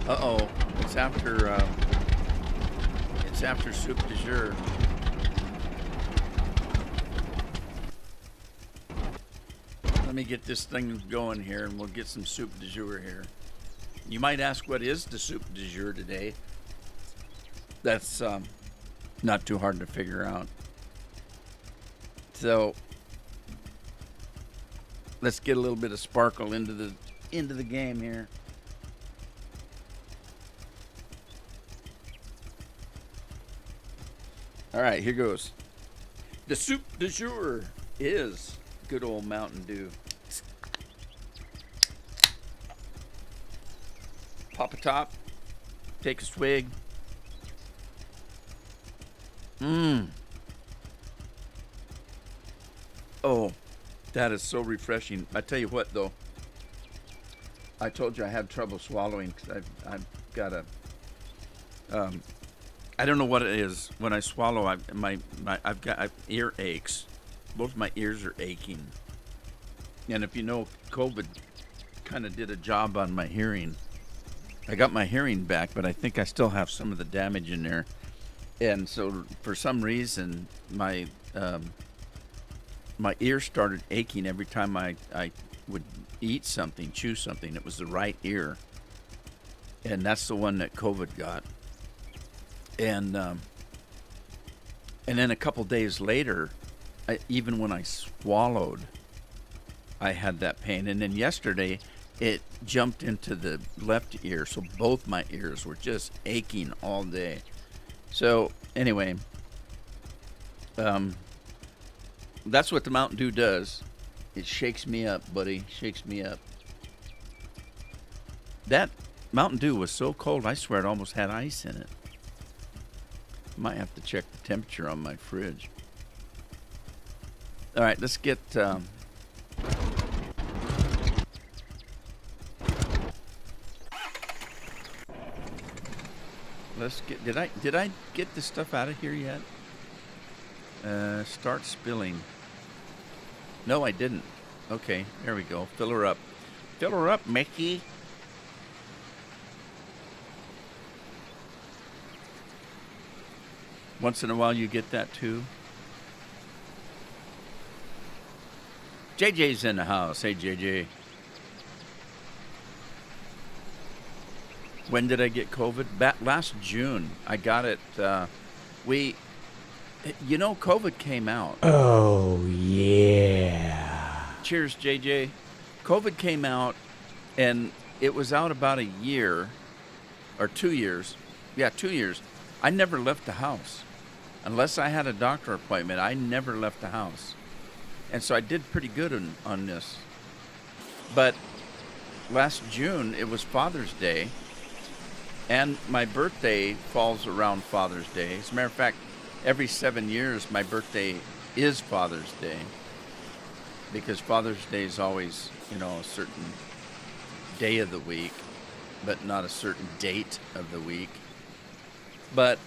Uh-oh, it's after soup du jour. Let me get this thing going here, and we'll get some soup du jour here. You might ask, what is the soup du jour today? That's not too hard to figure out. So let's get a little bit of sparkle into the game here. All right, here goes. The soup du jour is good old Mountain Dew. Pop a top. Take a swig. Oh, that is so refreshing. I tell you what, though. I told you I have trouble swallowing because I've got a... I don't know what it is. When I swallow, I've got ear aches. Both my ears are aching. And if you know, COVID kind of did a job on my hearing. I got my hearing back, but I think I still have some of the damage in there. And so for some reason, my ear started aching every time I would eat something, chew something. It was the right ear. And that's the one that COVID got. And then a couple days later, even when I swallowed, I had that pain. And then yesterday, it jumped into the left ear, so both my ears were just aching all day. So anyway, that's what the Mountain Dew does. It shakes me up, buddy. Shakes me up. That Mountain Dew was so cold, I swear it almost had ice in it. Might have to check the temperature on my fridge. All right, let's get... let's get... Did I get the stuff out of here yet? Start spilling. No, I didn't. Okay, there we go. Fill her up. Fill her up, Mickey. Once in a while you get that too. JJ's in the house. Hey, JJ. When did I get COVID? Last June. I got it. COVID came out. Oh, yeah. Cheers, JJ. COVID came out, and it was out about a year or 2 years. Yeah, 2 years. I never left the house. unless I had a doctor appointment, I never left the house. And so I did pretty good on this. But last June, it was Father's Day, and my birthday falls around Father's Day. As a matter of fact, every 7 years, my birthday is Father's Day, because Father's Day is always, a certain day of the week, but not a certain date of the week. But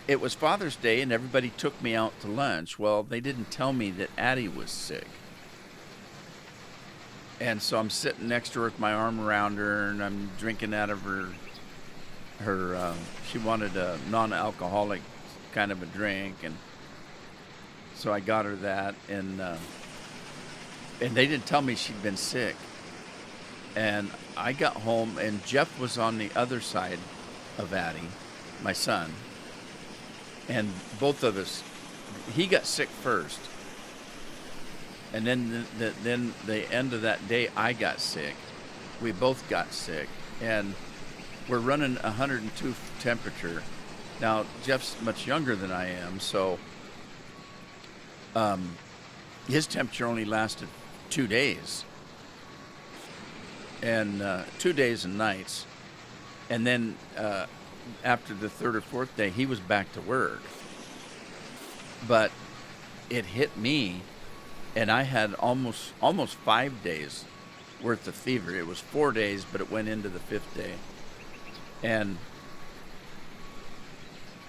it was Father's Day, and everybody took me out to lunch. Well, they didn't tell me that Addie was sick. And so I'm sitting next to her with my arm around her, and I'm drinking out of her she wanted a non-alcoholic kind of a drink, and so I got her that, and they didn't tell me she'd been sick. And I got home, and Jeff was on the other side of Addie, my son, and both of us, he got sick first, and then the end of that day, I got sick. We both got sick, and we're running 102 temperature. Now, Jeff's much younger than I am, so his temperature only lasted 2 days. And 2 days and nights. And then after the third or fourth day, he was back to work. But it hit me, and I had almost 5 days worth of fever. It was 4 days, but it went into the 5th day. And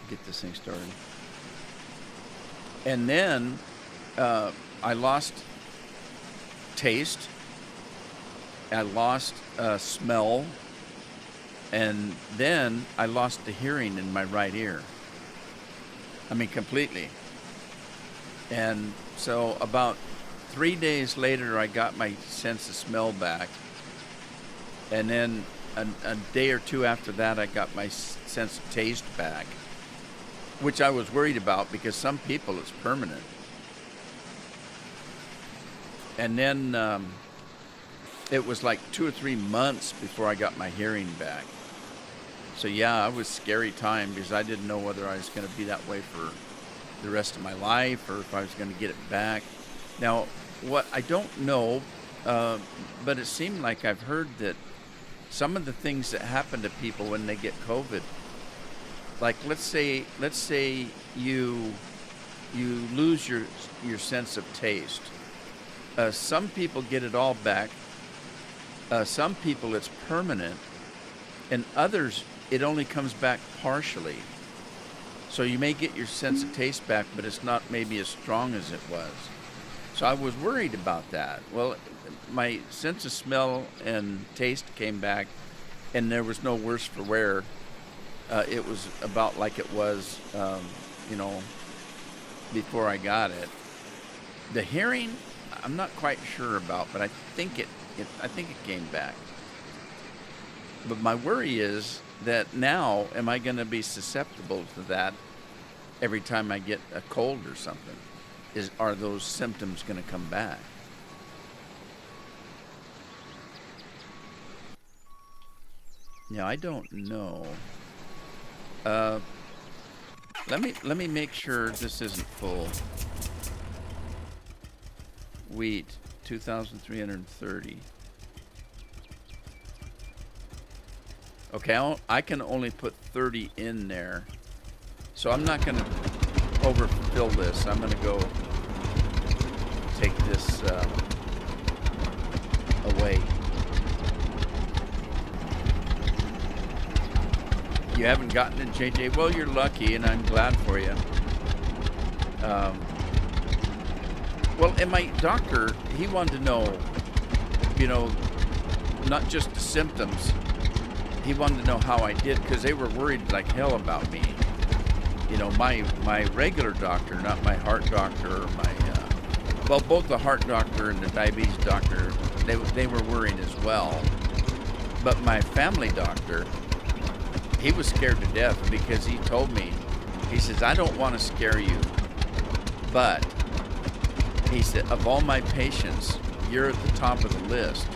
get this thing started. And then I lost taste. I lost smell. And then I lost the hearing in my right ear. I mean, completely. And so about 3 days later, I got my sense of smell back. And then a day or two after that, I got my sense of taste back, which I was worried about, because some people it's permanent. And then it was like 2 or 3 months before I got my hearing back. So yeah, it was a scary time, because I didn't know whether I was going to be that way for the rest of my life, or if I was going to get it back. Now, what I don't know, but it seemed like I've heard that some of the things that happen to people when they get COVID, like let's say you lose your sense of taste. Some people get it all back. Some people it's permanent, and others it only comes back partially. So you may get your sense of taste back, but it's not maybe as strong as it was. So I was worried about that. Well, my sense of smell and taste came back, and there was no worse for wear. It was about like it was, before I got it. The hearing, I'm not quite sure about, but I think it came back. But my worry is that now, am I going to be susceptible to that every time I get a cold or something? Are those symptoms going to come back? Yeah, I don't know. Let me make sure this isn't full. Wheat, 2,330. Okay, I can only put 30 in there, so I'm not going to overfill this. I'm going to go take this away. You haven't gotten it, JJ? Well, you're lucky, and I'm glad for you. Well, and my doctor, he wanted to know, not just the symptoms. He wanted to know how I did, because they were worried like hell about me. My regular doctor, not my heart doctor, or both the heart doctor and the diabetes doctor, they were worrying as well. But my family doctor, he was scared to death, because he told me, he says, I don't want to scare you, but he said, of all my patients, you're at the top of the list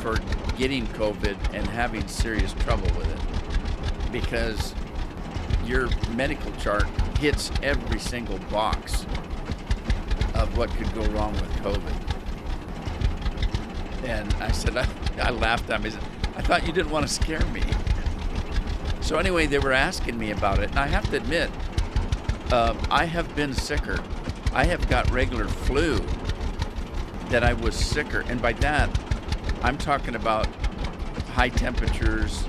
for getting COVID and having serious trouble with it, because your medical chart hits every single box of what could go wrong with COVID. And I said, I laughed at him. I said, I thought you didn't want to scare me. So anyway, they were asking me about it. And I have to admit, I have been sicker. I have got regular flu that I was sicker. And by that, I'm talking about high temperatures,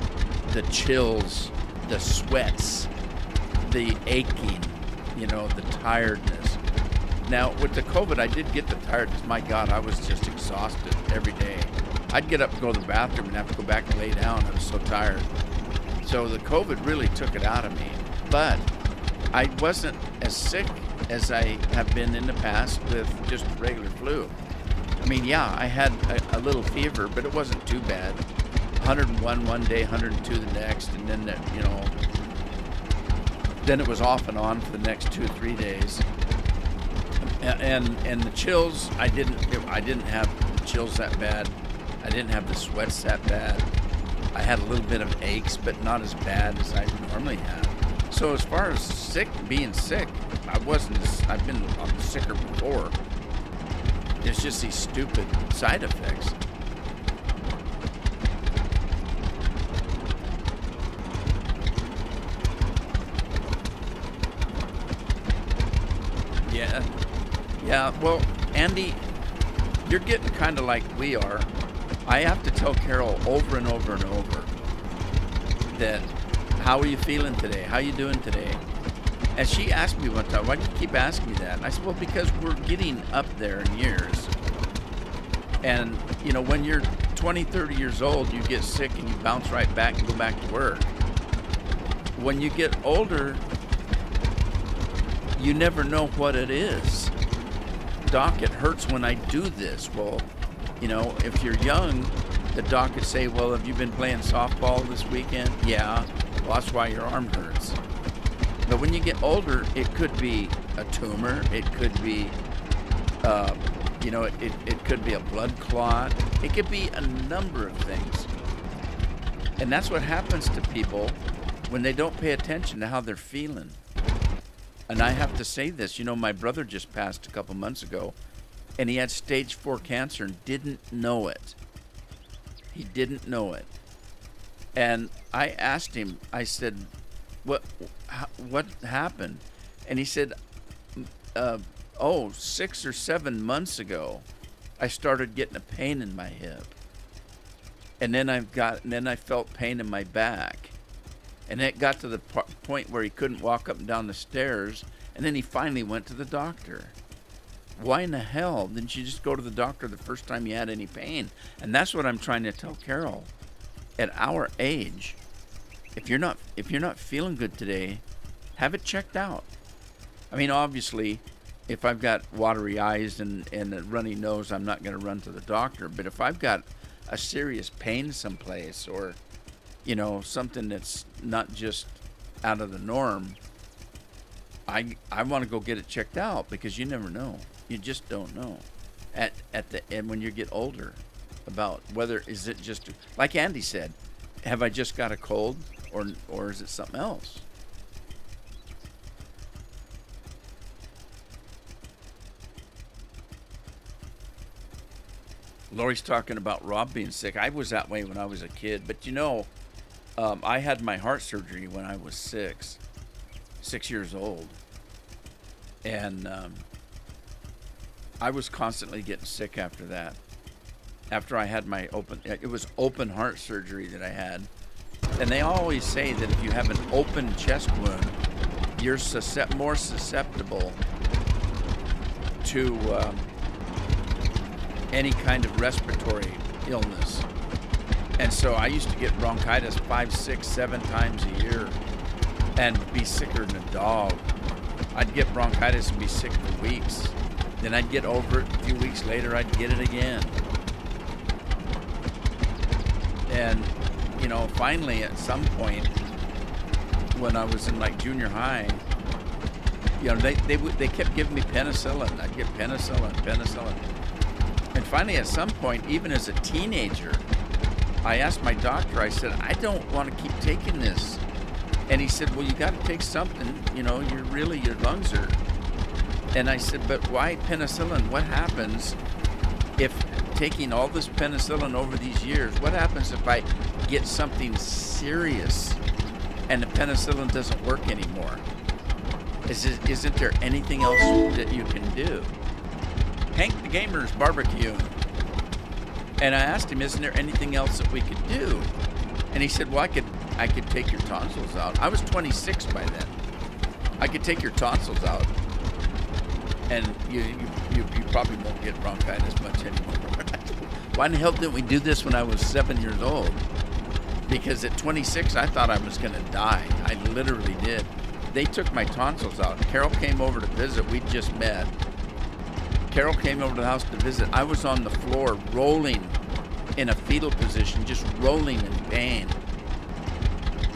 the chills, the sweats, the aching, the tiredness. Now, with the COVID, I did get the tiredness. My God, I was just exhausted every day. I'd get up and go to the bathroom and have to go back and lay down. I was so tired. So the COVID really took it out of me. But I wasn't as sick as I have been in the past with just regular flu. I mean, yeah, I had a little fever, but it wasn't too bad. 101 one day, 102 the next, and then, then it was off and on for the next 2 or 3 days. And the chills, I didn't have the chills that bad. I didn't have the sweats that bad. I had a little bit of aches, but not as bad as I normally have. So as far as being sick, I've been sicker before. It's just these stupid side effects. Yeah, well, Andy, you're getting kind of like we are. I have to tell Carol over and over and over that, how are you feeling today? How are you doing today? And she asked me one time, why do you keep asking me that? And I said, well, because we're getting up there in years. And, when you're 20, 30 years old, you get sick and you bounce right back and go back to work. When you get older, you never know what it is. Doc, it hurts when I do this. Well, if you're young, the doc could say, well, have you been playing softball this weekend? Yeah. Well, that's why your arm hurts. But when you get older, it could be a tumor. It could be, it could be a blood clot. It could be a number of things. And that's what happens to people when they don't pay attention to how they're feeling. And I have to say this, my brother just passed a couple months ago, and he had stage 4 cancer and didn't know it. He didn't know it. And I asked him, I said, what happened? And he said, 6 or 7 months ago, I started getting a pain in my hip. And then I felt pain in my back. And it got to the point where he couldn't walk up and down the stairs. And then he finally went to the doctor. Why in the hell didn't you just go to the doctor the first time you had any pain? And that's what I'm trying to tell Carol. At our age, if you're not feeling good today, have it checked out. I mean, obviously, if I've got watery eyes and a runny nose, I'm not going to run to the doctor. But if I've got a serious pain someplace, or something that's not just out of the norm, I want to go get it checked out, because you never know. You just don't know at the end when you get older about whether is it just, like Andy said, have I just got a cold, or is it something else? Lori's talking about Rob being sick. I was that way when I was a kid, but I had my heart surgery when I was 6 years old. And I was constantly getting sick after that. After I had my it was open heart surgery that I had. And they always say that if you have an open chest wound, you're more susceptible to any kind of respiratory illness. And so I used to get bronchitis 5, 6, 7 times a year and be sicker than a dog. I'd get bronchitis and be sick for weeks. Then I'd get over it. A few weeks later, I'd get it again. And, finally at some point, when I was in like junior high, they kept giving me penicillin. I'd get penicillin. And finally at some point, even as a teenager, I asked my doctor, I said, I don't want to keep taking this. And he said, well, you got to take something, you know, your lungs are. And I said, but why penicillin? What happens if taking all this penicillin over these years, what happens if I get something serious and the penicillin doesn't work anymore? Isn't there anything else that you can do? Hank the Gamer's barbecue. And I asked him, isn't there anything else that we could do? And he said, well, I could take your tonsils out. I was 26 by then. I could take your tonsils out, and you probably won't get bronchitis much anymore. Why in the hell didn't we do this when I was 7 years old? Because at 26, I thought I was going to die. I literally did. They took my tonsils out. Carol came over to visit. We just met. Carol came over to the house to visit. I was on the floor rolling in a fetal position, just rolling in pain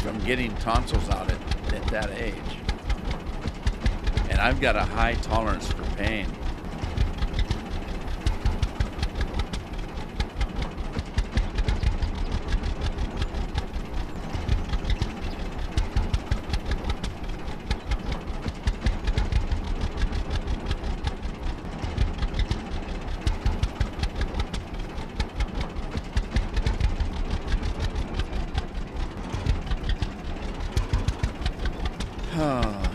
from getting tonsils out at that age. And I've got a high tolerance for pain.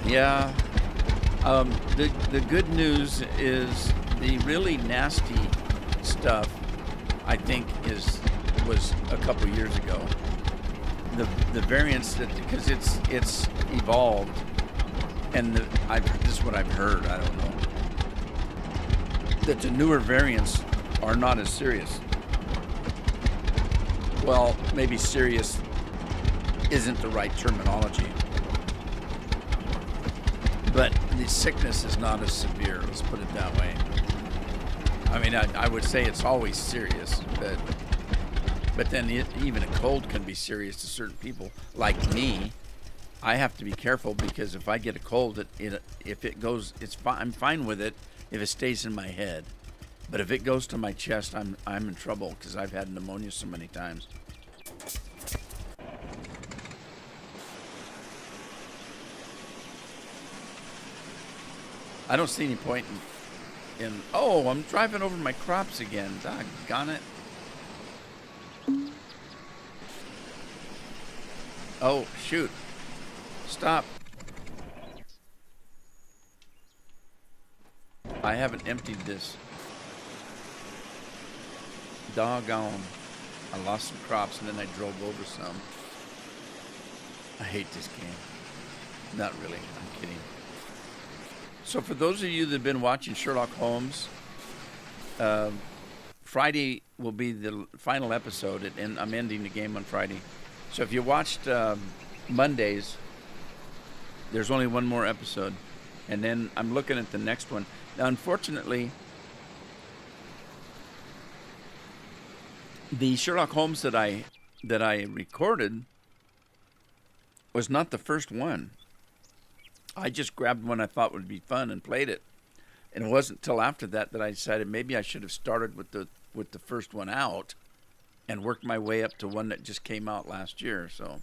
Yeah. The good news is the really nasty stuff, I think, was a couple years ago. The variants because it's evolved, and this is what I've heard. I don't know that the newer variants are not as serious. Well, maybe serious isn't the right terminology. But the sickness is not as severe, let's put it that way. I mean, I would say it's always serious, but then even a cold can be serious to certain people. Like me, I have to be careful because if I get a cold, if it goes, I'm fine with it if it stays in my head. But if it goes to my chest, I'm in trouble because I've had pneumonia so many times. I don't see any point in oh, I'm driving over my crops again. Doggone it. Oh, shoot. Stop. I haven't emptied this. Doggone. I lost some crops and then I drove over some. I hate this game. Not really. I'm kidding. So for those of you that have been watching Sherlock Holmes, Friday will be the final episode, and I'm ending the game on Friday. So if you watched Mondays, there's only one more episode, and then I'm looking at the next one. Now, unfortunately, the Sherlock Holmes that I recorded was not the first one. I just grabbed one I thought would be fun and played it. And it wasn't until after that I decided maybe I should have started with the first one out and worked my way up to one that just came out last year. So,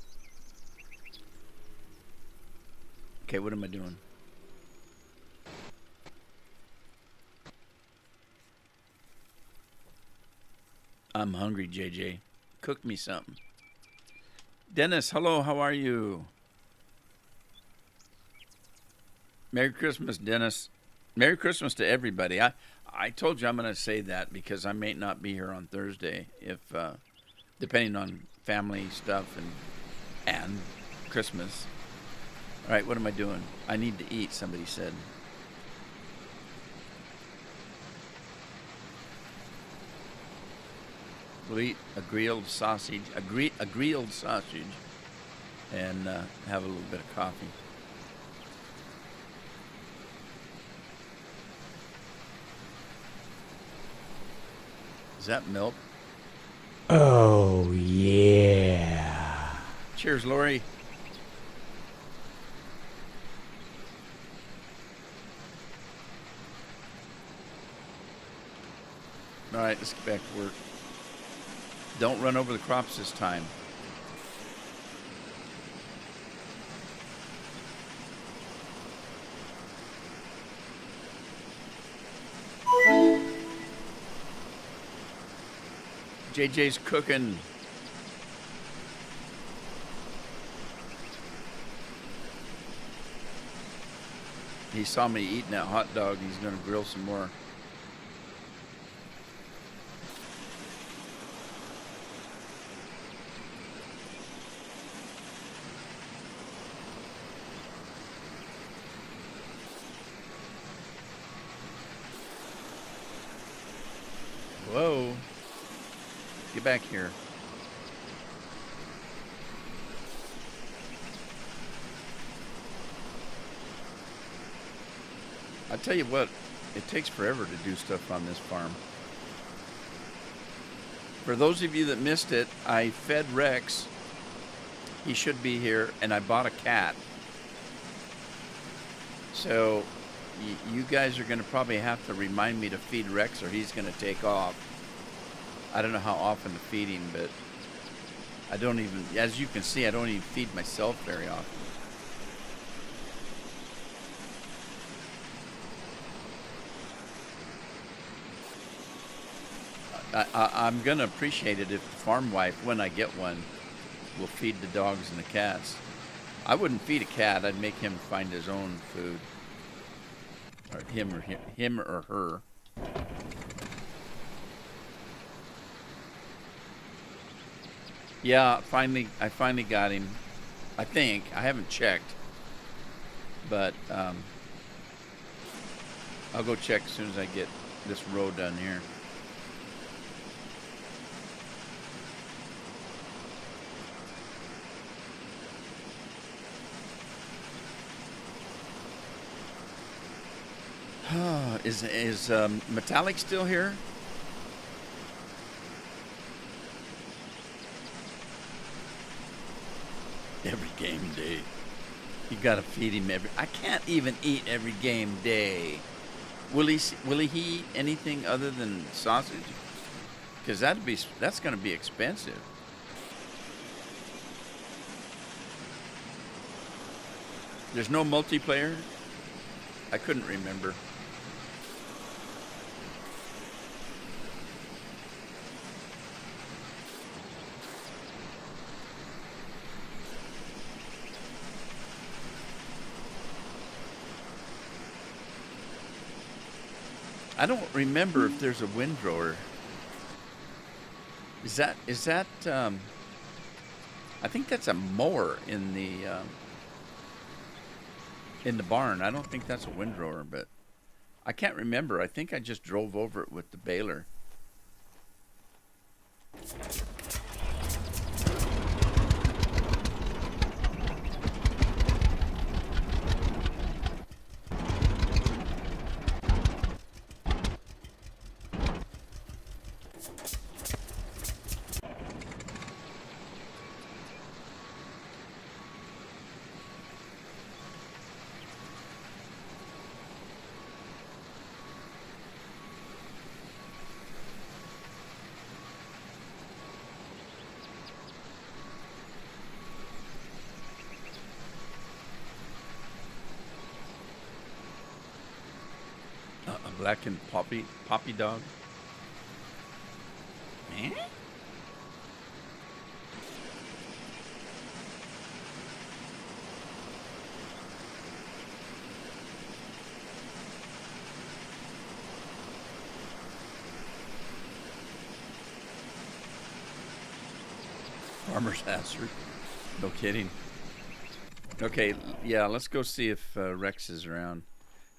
okay, what am I doing? I'm hungry, JJ. Cook me something. Dennis, hello, how are you? Merry Christmas, Dennis. Merry Christmas to everybody. I told you I'm going to say that because I may not be here on Thursday, if depending on family stuff and Christmas. All right, what am I doing? I need to eat, somebody said. We'll eat a grilled sausage, a grilled sausage, and have a little bit of coffee. Is that milk? Oh, yeah. Cheers, Lori. All right, let's get back to work. Don't run over the crops this time. JJ's cooking. He saw me eating that hot dog. He's going to grill some more. Whoa. Get back here. I tell you what, it takes forever to do stuff on this farm. For those of you that missed it, I fed Rex. He should be here, and I bought a cat. So you guys are going to probably have to remind me to feed Rex or he's going to take off. I don't know how often to feed him, but I don't even, as you can see, I don't even feed myself very often. I'm going to appreciate it if the farm wife, when I get one, will feed the dogs and the cats. I wouldn't feed a cat. I'd make him find his own food. Or him or her. Yeah, I finally got him. I think. I haven't checked. But I'll go check as soon as I get this road done here. Is Metallic still here? Every game day. You gotta feed him every. I can't even eat every game day. Will he eat anything other than sausage? Because that's gonna be expensive. There's no multiplayer. I couldn't remember. I don't remember if there's a windrower. Is that I think that's a mower in the barn. I don't think that's a windrower, but I can't remember. I think I just drove over it with the baler. Black and poppy dog. Eh? Farmer's hazard. No kidding. Okay, yeah, let's go see if Rex is around.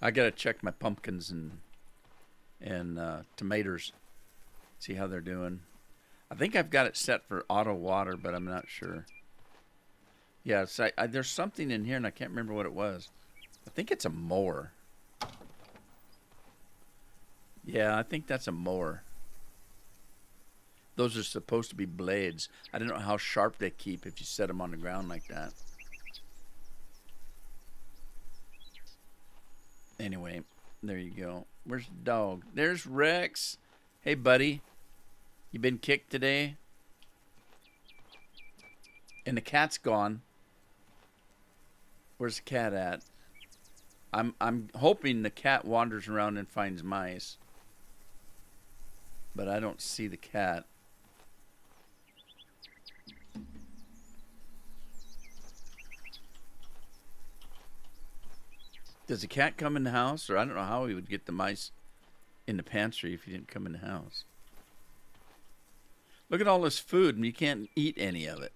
I gotta check my pumpkins and tomatoes, see how they're doing. I think I've got it set for auto water, but I'm not sure. Yeah, so there's something in here, and I can't remember what it was. I think it's a mower. Yeah, I think that's a mower. Those are supposed to be blades. I don't know how sharp they keep if you set them on the ground like that. Anyway, there you go. Where's the dog? There's Rex. Hey, buddy. You been kicked today? And the cat's gone. Where's the cat at? I'm hoping the cat wanders around and finds mice. But I don't see the cat. Does the cat come in the house? Or I don't know how he would get the mice in the pantry if he didn't come in the house. Look at all this food, and you can't eat any of it.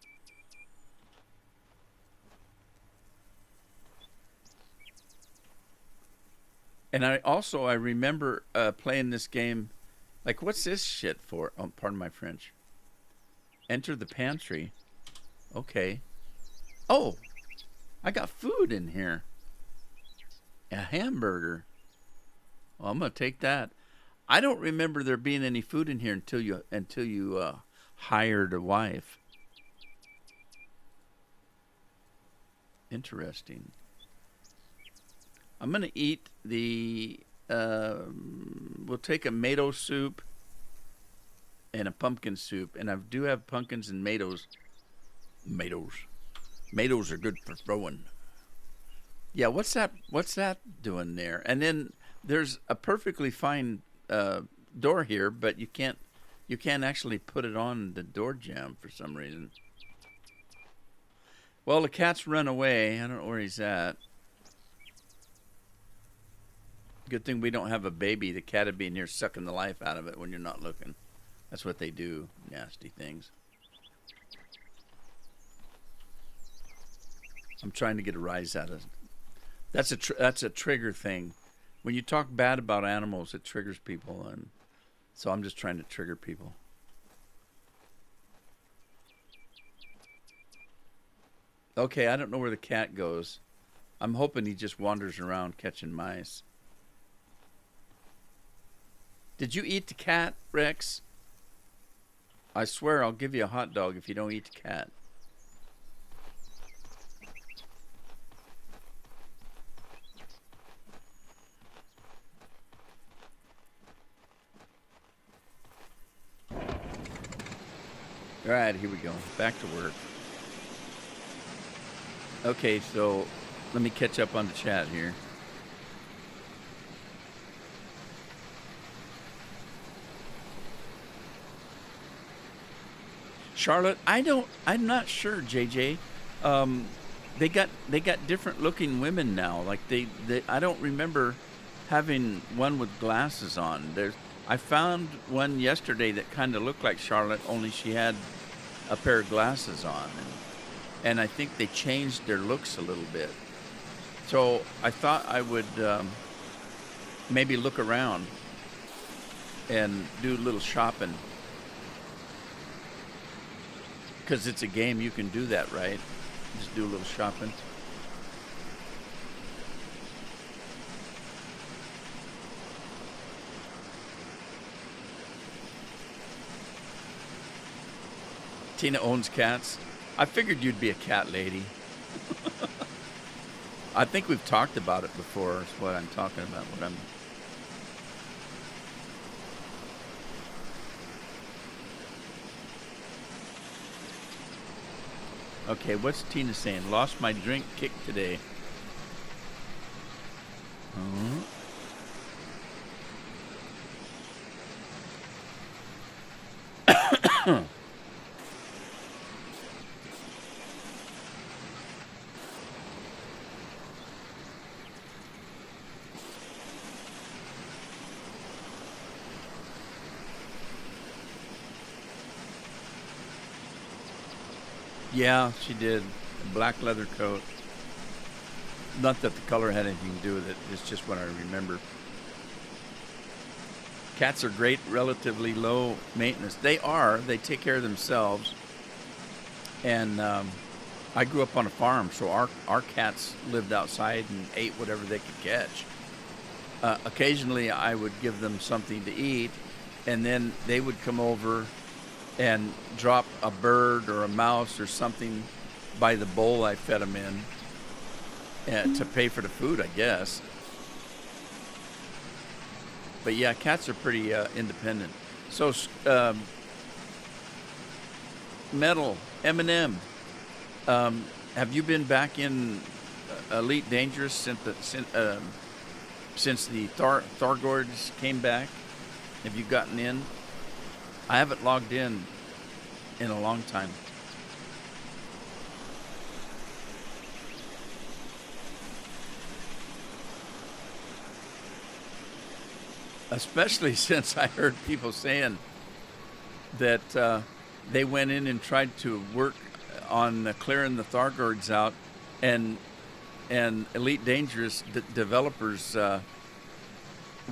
And I remember playing this game. Like, what's this shit for? Oh, pardon my French. Enter the pantry. Okay. Oh, I got food in here. A hamburger. Well, I'm gonna take that. I don't remember there being any food in here until you hired a wife. Interesting. I'm gonna eat the. We'll take a tomato soup and a pumpkin soup, and I do have pumpkins and tomatoes. Tomatoes are good for throwing. Yeah, what's that doing there? And then there's a perfectly fine door here, but you can't actually put it on the door jamb for some reason. Well, the cat's run away. I don't know where he's at. Good thing we don't have a baby. The cat would be in here sucking the life out of it when you're not looking. That's what they do. Nasty things. I'm trying to get a rise out of it. That's a trigger thing. When you talk bad about animals, it triggers people, and so I'm just trying to trigger people. Okay, I don't know where the cat goes. I'm hoping he just wanders around catching mice. Did you eat the cat, Rex? I swear I'll give you a hot dog if you don't eat the cat. All right, here we go. Back to work. Okay, so let me catch up on the chat here. Charlotte, I'm not sure, JJ. They got different looking women now. Like I don't remember having one with glasses on. I found one yesterday that kind of looked like Charlotte, only she had a pair of glasses on, and I think they changed their looks a little bit. So I thought I would maybe look around and do a little shopping. Because it's a game, you can do that, right? Just do a little shopping. Tina owns cats. I figured you'd be a cat lady. I think we've talked about it before, is what I'm talking about. Okay, what's Tina saying? Lost my drink kick today. Yeah, she did. A black leather coat. Not that the color had anything to do with it. It's just what I remember. Cats are great, relatively low maintenance. They are. They take care of themselves. And I grew up on a farm, so our cats lived outside and ate whatever they could catch. Occasionally, I would give them something to eat, and then they would come over and drop a bird or a mouse or something by the bowl I fed them in to pay for the food, I guess. But yeah, cats are pretty independent. So, Metal, Eminem, have you been back in Elite Dangerous since the Thargoids came back? Have you gotten in? I haven't logged in a long time. especially since I heard people saying that they went in and tried to work on clearing the Thargoids out, and Elite Dangerous developers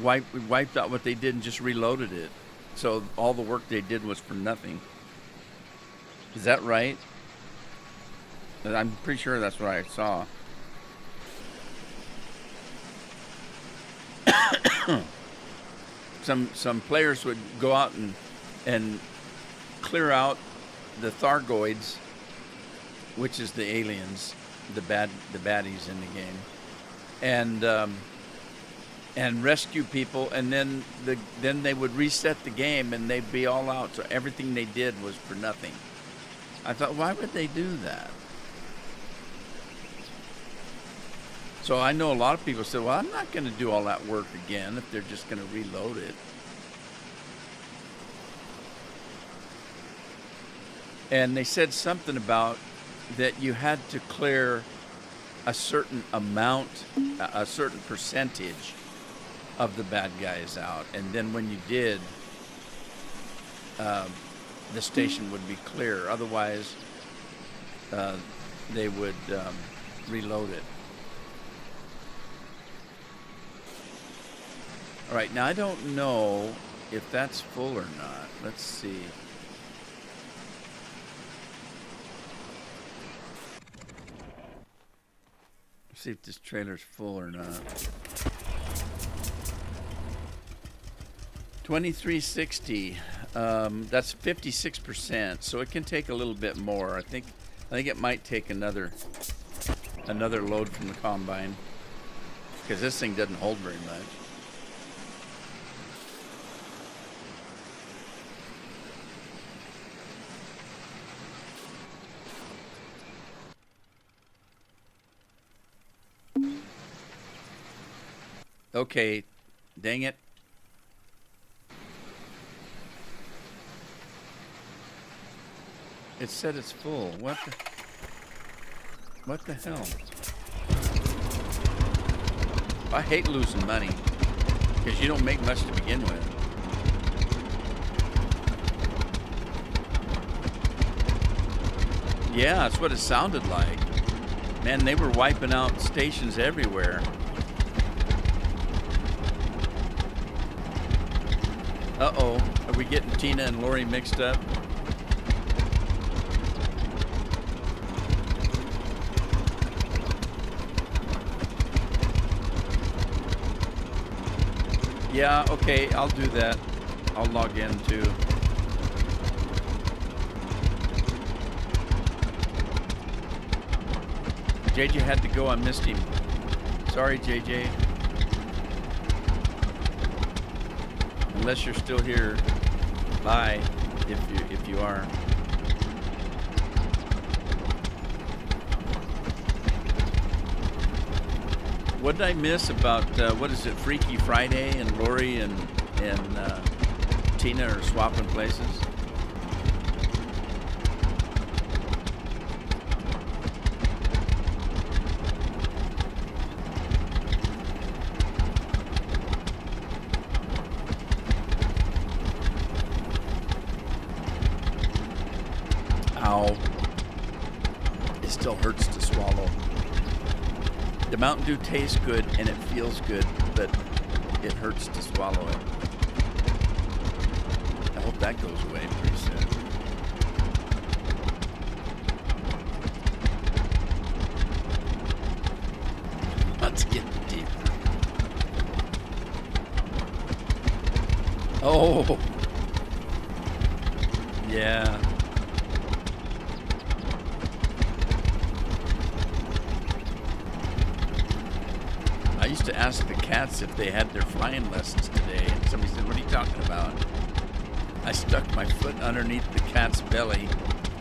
wiped out what they did and just reloaded it. So all the work they did was for nothing. Is that right? I'm pretty sure that's what I saw. Some players would go out and clear out the Thargoids, which is the aliens, the baddies in the game, and rescue people, and then they would reset the game and they'd be all out. So everything they did was for nothing. I thought, why would they do that? So I know a lot of people said, well, I'm not going to do all that work again if they're just going to reload it. And they said something about that you had to clear a certain amount, a certain percentage of the bad guys out. And then when you did, the station would be clear. Otherwise, they would reload it. All right, now I don't know if that's full or not. Let's see. Let's see if this trailer's full or not. 2360. That's 56%, so it can take a little bit more. I think it might take another load from the combine, because this thing doesn't hold very much. Okay, dang it. It said it's full. What the hell? I hate losing money, because you don't make much to begin with. Yeah, that's what it sounded like. Man, they were wiping out stations everywhere. Uh-oh, are we getting Tina and Lori mixed up? Yeah, okay, I'll do that. I'll log in too. JJ had to go, I missed him. Sorry, JJ. Unless you're still here, bye, if you are. What did I miss about, what is it, Freaky Friday, and Lori and Tina are swapping places? Ow. It still hurts to swallow. The Mountain Dew tastes good and it feels good, but it hurts to swallow it. I hope that goes away pretty soon. Let's get deeper. Oh, yeah. I used to ask the cats if they had their flying lessons today, and somebody said, "What are you talking about?" I stuck my foot underneath the cat's belly,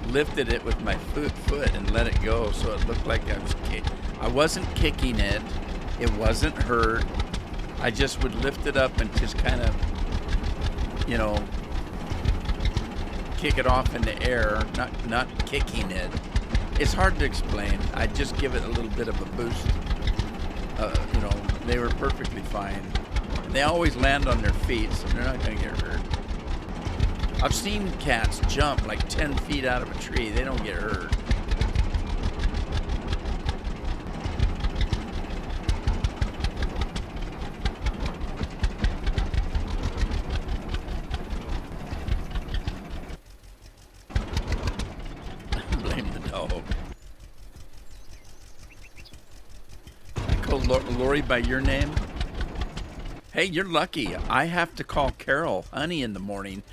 lifted it with my foot, and let it go, so it looked like I was kicking. I wasn't kicking it. It wasn't hurt. I just would lift it up and just kind of, you know, kick it off in the air, not kicking it. It's hard to explain. I just give it a little bit of a boost. You know, They were perfectly fine. And they always land on their feet, so they're not going to get hurt. I've seen cats jump like 10 feet out of a tree. They don't get hurt. Blame the dog. I call Lori by your name? Hey, you're lucky. I have to call Carol Honey in the morning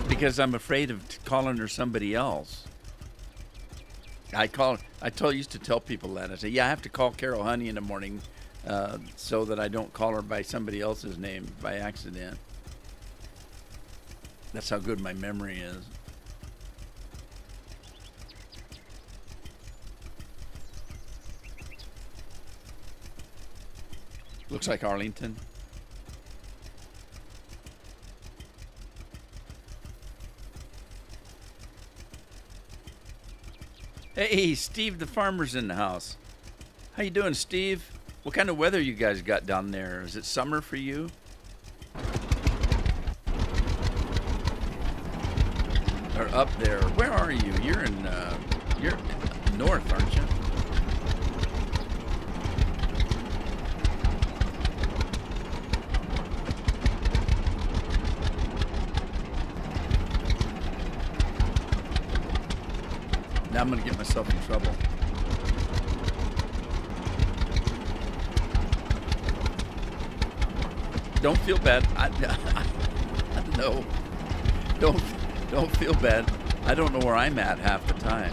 because I'm afraid of calling her somebody else. Used to tell people that. I say, yeah, I have to call Carol Honey in the morning so that I don't call her by somebody else's name by accident. That's how good my memory is. Looks like Arlington. Hey, Steve the farmer's in the house. How you doing, Steve? What kind of weather you guys got down there? Is it summer for you? Or up there? Where are you? You're north, aren't you? Now I'm going to get myself in trouble. Don't feel bad. No. Don't feel bad. I don't know where I'm at half the time.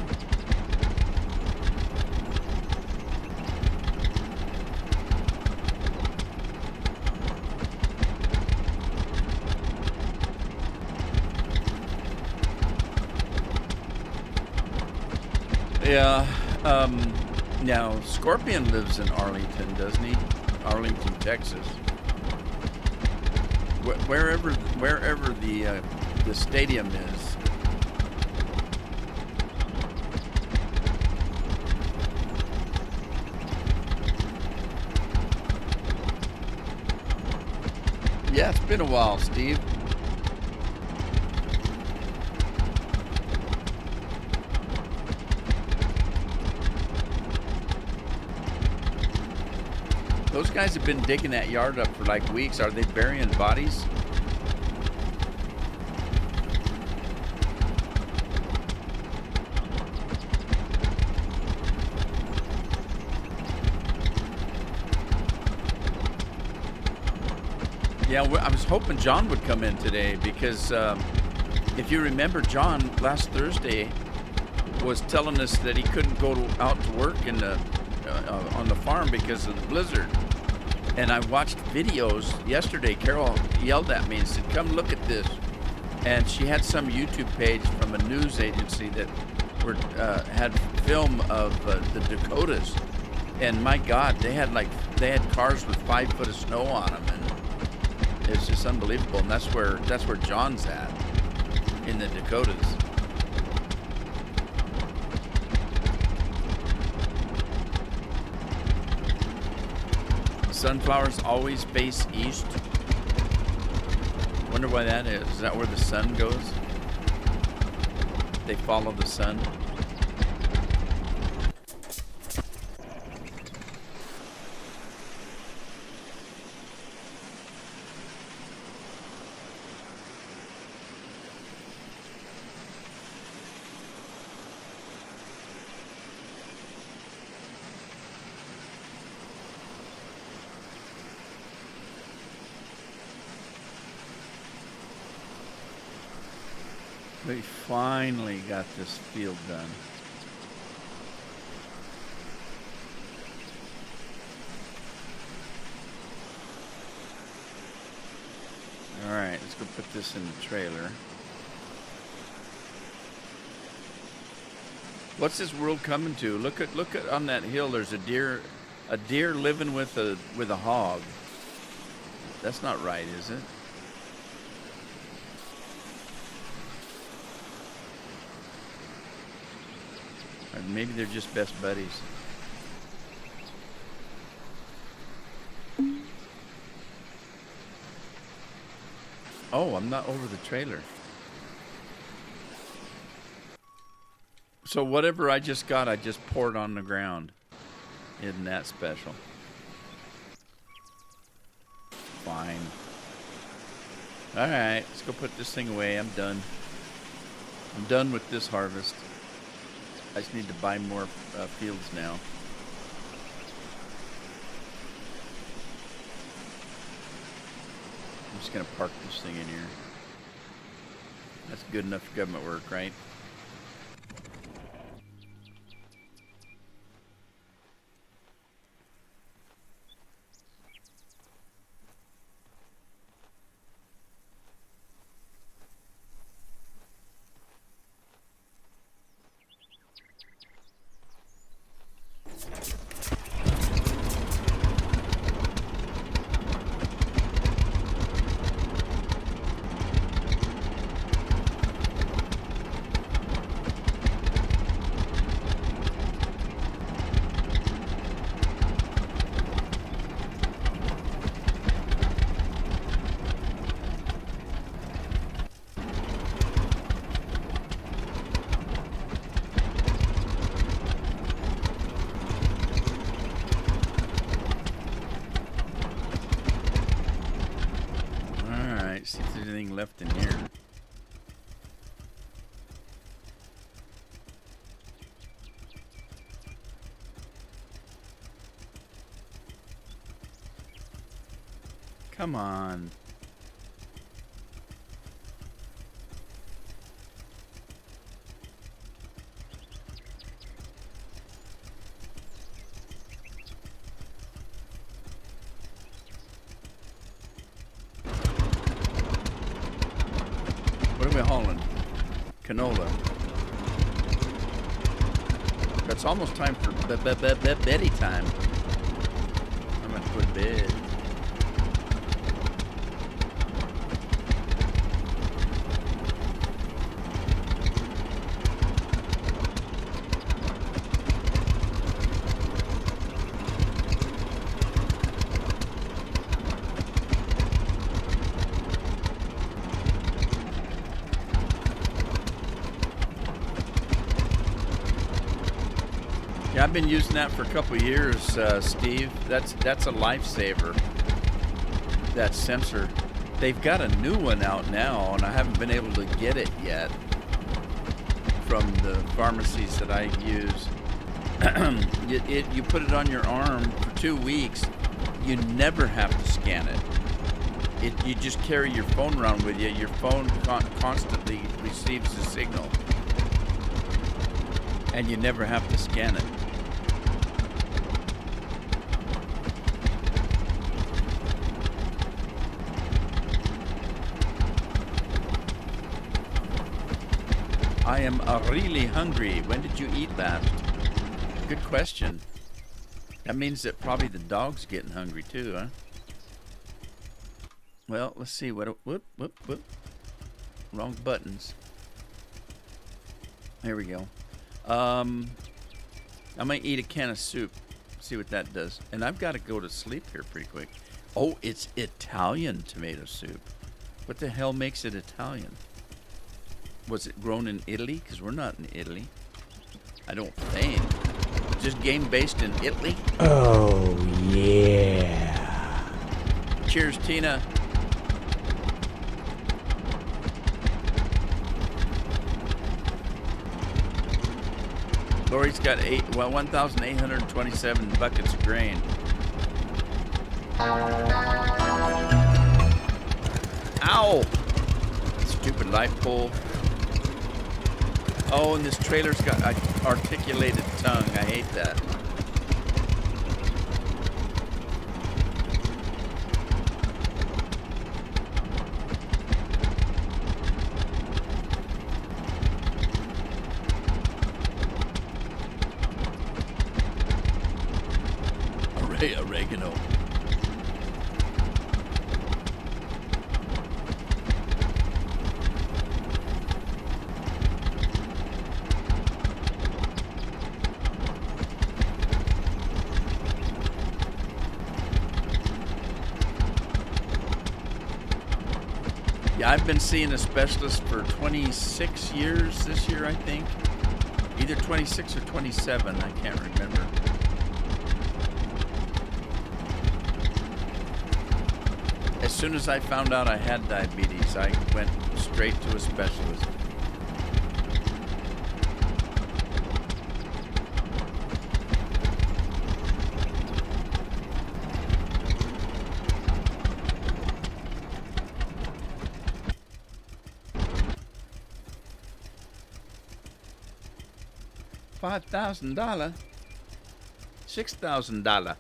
Yeah. Now Scorpion lives in Arlington, doesn't he? Arlington, Texas. Wherever the stadium is. Yeah, it's been a while, Steve. Those guys have been digging that yard up for like weeks. Are they burying bodies? Yeah, I was hoping John would come in today because if you remember, John last Thursday was telling us that he couldn't go out to work on the farm because of the blizzard. And I watched videos yesterday. Carol yelled at me and said, come look at this. And she had some YouTube page from a news agency that had film of the Dakotas. And my God, they had cars with 5 foot of snow on them, and it's just unbelievable. And that's where John's at, in the Dakotas. Sunflowers always face east. Wonder why that is. Is that where the sun goes? They follow the sun. We finally got this field done. All right, let's go put this in the trailer. What's this world coming to? Look at on that hill. There's a deer living with a hog. That's not right, is it? Or maybe they're just best buddies. Oh, I'm not over the trailer. So whatever I just got, I just poured on the ground. Isn't that special? Fine. Alright, let's go put this thing away. I'm done. I'm done with this harvest. I just need to buy more fields now. I'm just going to park this thing in here. That's good enough for government work, right? See if there's anything left in here. Come on. What are we hauling? Canola. It's almost time for beddy time. I'm gonna go to bed. Yeah, I've been using that for a couple of years, Steve. That's a lifesaver. That sensor. They've got a new one out now, and I haven't been able to get it yet from the pharmacies that I use. You put it on your arm for 2 weeks. You never have to scan it. You just carry your phone around with you. Your phone constantly receives the signal, and you never have to scan it. I am really hungry. When did you eat last? Good question. That means that probably the dog's getting hungry too, huh? Well, let's see. Whoop. Wrong buttons. There we go. I might eat a can of soup. See what that does. And I've got to go to sleep here pretty quick. Oh, it's Italian tomato soup. What the hell makes it Italian? Was it grown in Italy? Because we're not in Italy. I don't think. Just game based in Italy? Oh, yeah. Cheers, Tina. Lori's got 1,827 buckets of grain. Ow! Stupid light pole. Oh, and this trailer's got an articulated tongue. I hate that. Oregano. Yeah, I've been seeing a specialist for 26 years this year, I think. Either 26 or 27, I can't remember. As soon as I found out I had diabetes, I went straight to a specialist. $5,000, $6,000,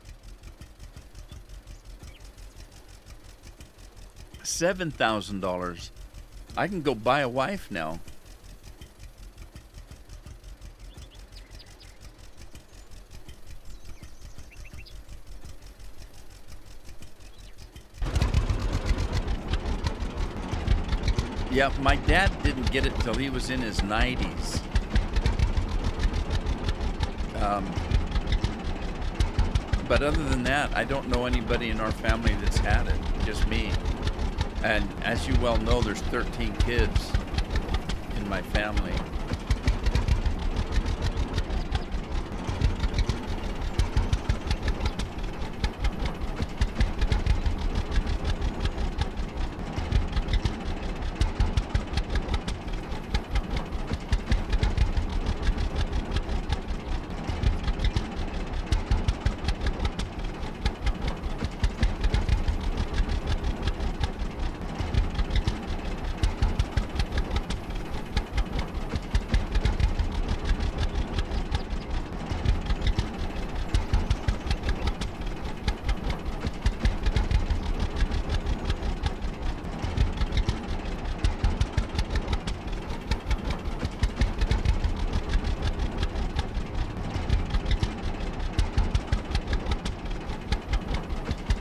$7,000. I can go buy a wife now. Yeah, my dad didn't get it till he was in his 90s. But other than that, I don't know anybody in our family that's had it, just me. And as you well know, there's 13 kids in my family.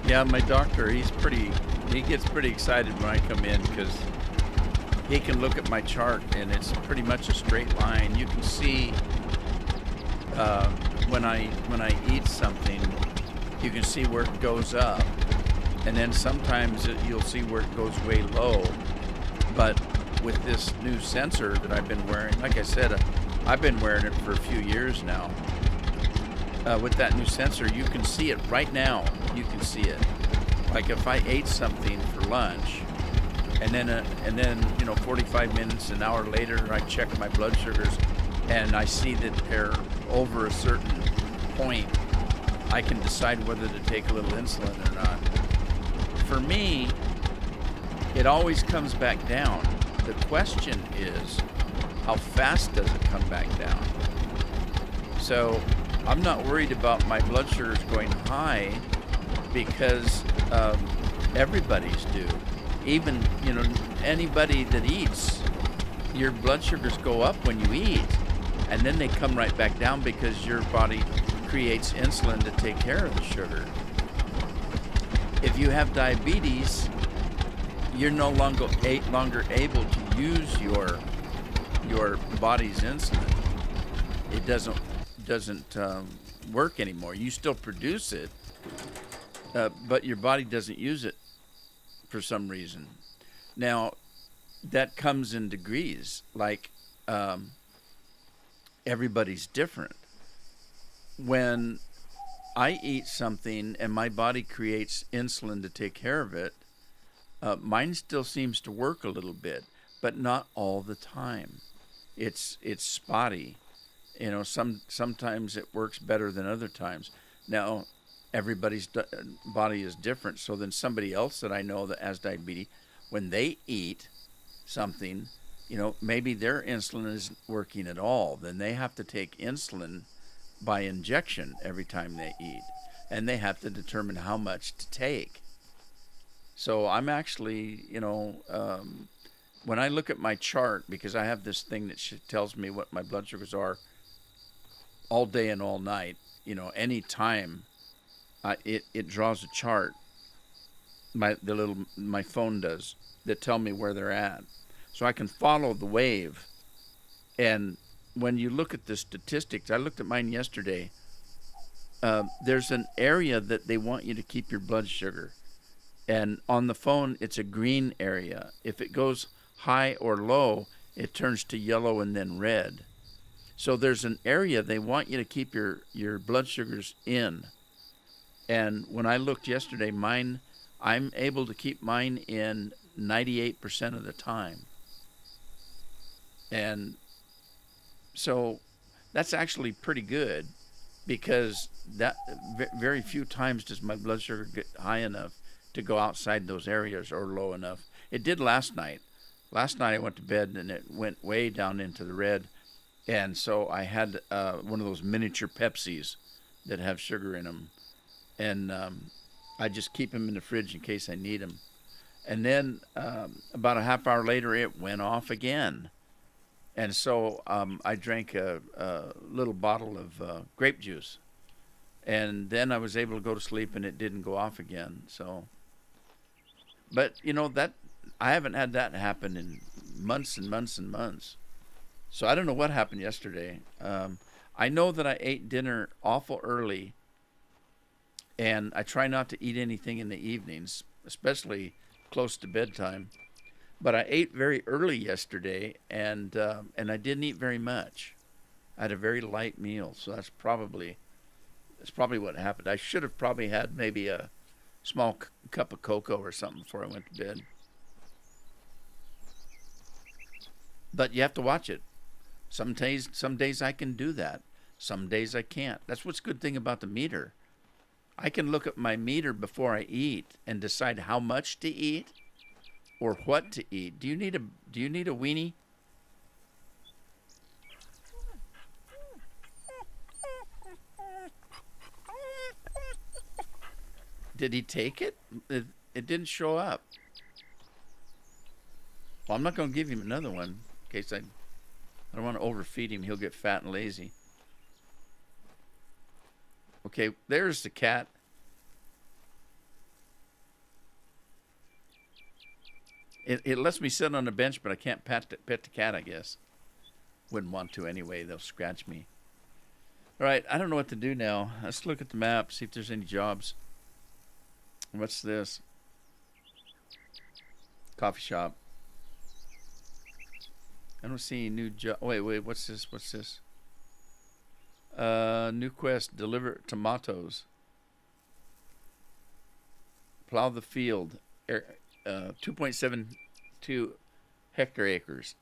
Yeah, my doctor, he gets pretty excited when I come in because he can look at my chart and it's pretty much a straight line. You can see when I eat something, you can see where it goes up, and then sometimes you'll see where it goes way low. But with this new sensor that I've been wearing, like I said, I've been wearing it for a few years now. With that new sensor, you can see it right now. You can see it. Like if I ate something for lunch, and then 45 minutes, an hour later, I check my blood sugars, and I see that they're over a certain point, I can decide whether to take a little insulin or not. For me, it always comes back down. The question is, how fast does it come back down? So I'm not worried about my blood sugars going high because everybody's do. Even, anybody that eats, your blood sugars go up when you eat, and then they come right back down because your body creates insulin to take care of the sugar. If you have diabetes, you're no longer able to use your body's insulin. It doesn't work anymore. You still produce it, but your body doesn't use it for some reason. Now, that comes in degrees. Like everybody's different. When I eat something and my body creates insulin to take care of it, mine still seems to work a little bit, but not all the time. It's spotty. Sometimes it works better than other times. Now, everybody's body is different. So then somebody else that I know that has diabetes, when they eat something, maybe their insulin isn't working at all. Then they have to take insulin by injection every time they eat, and they have to determine how much to take. So I'm actually, when I look at my chart, because I have this thing that tells me what my blood sugars are all day and all night, any time it draws a chart, my phone does, that tell me where they're at. So I can follow the wave. And when you look at the statistics, I looked at mine yesterday, there's an area that they want you to keep your blood sugar. And on the phone, it's a green area. If it goes high or low, it turns to yellow and then red. So there's an area they want you to keep your blood sugars in. And when I looked yesterday, I'm able to keep mine in 98% of the time. And so that's actually pretty good, because that very few times does my blood sugar get high enough to go outside those areas, or low enough. It did last night. Last night I went to bed and it went way down into the red. And so I had one of those miniature Pepsis that have sugar in them. And I just keep them in the fridge in case I need them. And then about a half hour later, it went off again. And so I drank a little bottle of grape juice. And then I was able to go to sleep and it didn't go off again. So, but that I haven't had that happen in months and months and months. So I don't know what happened yesterday. I know that I ate dinner awful early, and I try not to eat anything in the evenings, especially close to bedtime. But I ate very early yesterday, and I didn't eat very much. I had a very light meal, so that's probably what happened. I should have probably had maybe a small cup of cocoa or something before I went to bed. But you have to watch it. Some days I can do that. Some days I can't. That's what's good thing about the meter. I can look at my meter before I eat and decide how much to eat or what to eat. Do you need a weenie? Did he take it? It didn't show up. Well, I'm not going to give him another one in case I don't want to overfeed him. He'll get fat and lazy. Okay, there's the cat. It lets me sit on the bench, but I can't pet the cat, I guess. Wouldn't want to anyway. They'll scratch me. All right, I don't know what to do now. Let's look at the map, see if there's any jobs. What's this? Coffee shop. I don't see any new job. Wait, what's this? New quest, deliver tomatoes. Plow the field. 2.72 hectare acres.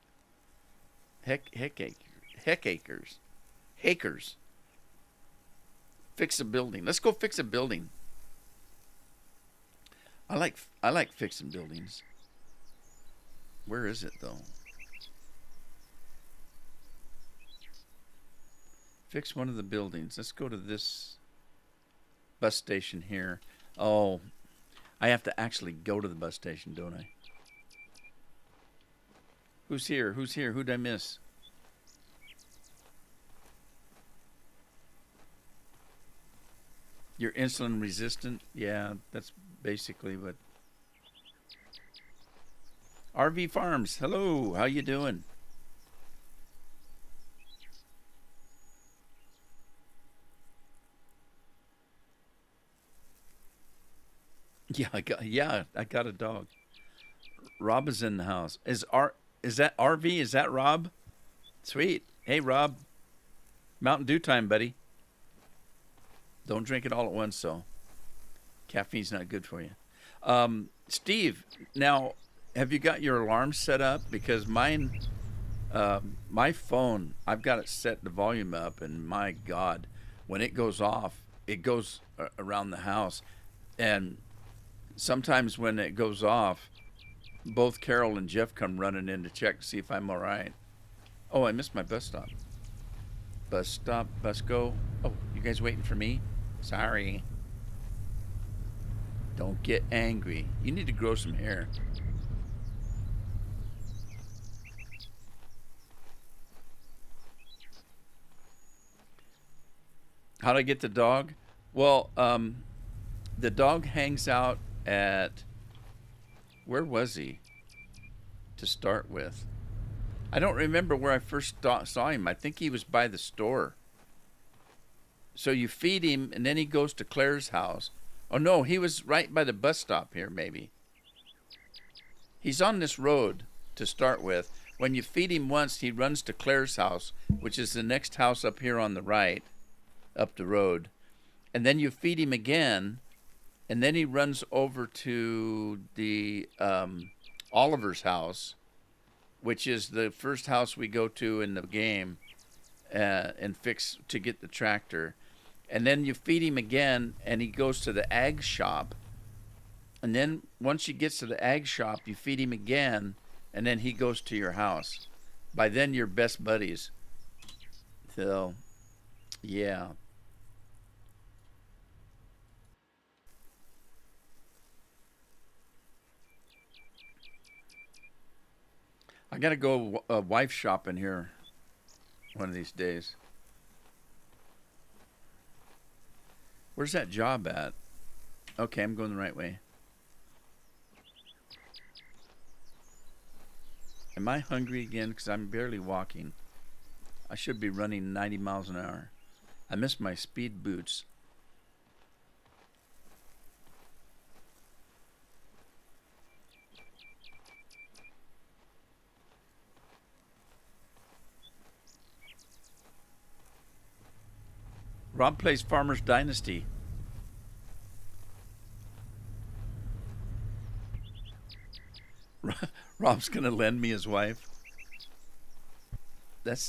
Acres. Fix a building. Let's go fix a building. I like fixing buildings. Where is it though? Fix one of the buildings. Let's go to this bus station here. Oh, I have to actually go to the bus station, don't I? Who's here? Who'd I miss? You're insulin resistant? Yeah, that's basically what. RV Farms, hello, how you doing? Yeah, I got a dog. Rob is in the house. Is that RV? Is that Rob? Sweet. Hey Rob. Mountain Dew time, buddy. Don't drink it all at once, though. Caffeine's not good for you. Steve, now, have you got your alarm set up? Because mine, my phone, I've got it set the volume up, and my God, when it goes off, it goes around the house. And sometimes when it goes off, both Carol and Jeff come running in to check to see if I'm all right. Oh, I missed my bus stop. Bus stop, bus go. Oh, you guys waiting for me? Sorry. Don't get angry. You need to grow some hair. How'd I get the dog? Well, the dog hangs out at, where was he to start with? I don't remember where I first saw him. I think he was by the store. So you feed him, and then he goes to Claire's house. Oh, no, he was right by the bus stop here, maybe. He's on this road to start with. When you feed him once, he runs to Claire's house, which is the next house up here on the right, up the road. And then you feed him again, and then he runs over to the Oliver's house, which is the first house we go to in the game, and fix to get the tractor. And then you feed him again, and he goes to the ag shop. And then once he gets to the ag shop, you feed him again, and then he goes to your house. By then, you're best buddies. So, yeah. I gotta go wife shopping here one of these days. Where's that job at? Okay, I'm going the right way. Am I hungry again? Because I'm barely walking. I should be running 90 miles an hour. I missed my speed boots. Rob plays Farmers Dynasty. Rob's gonna lend me his wife. That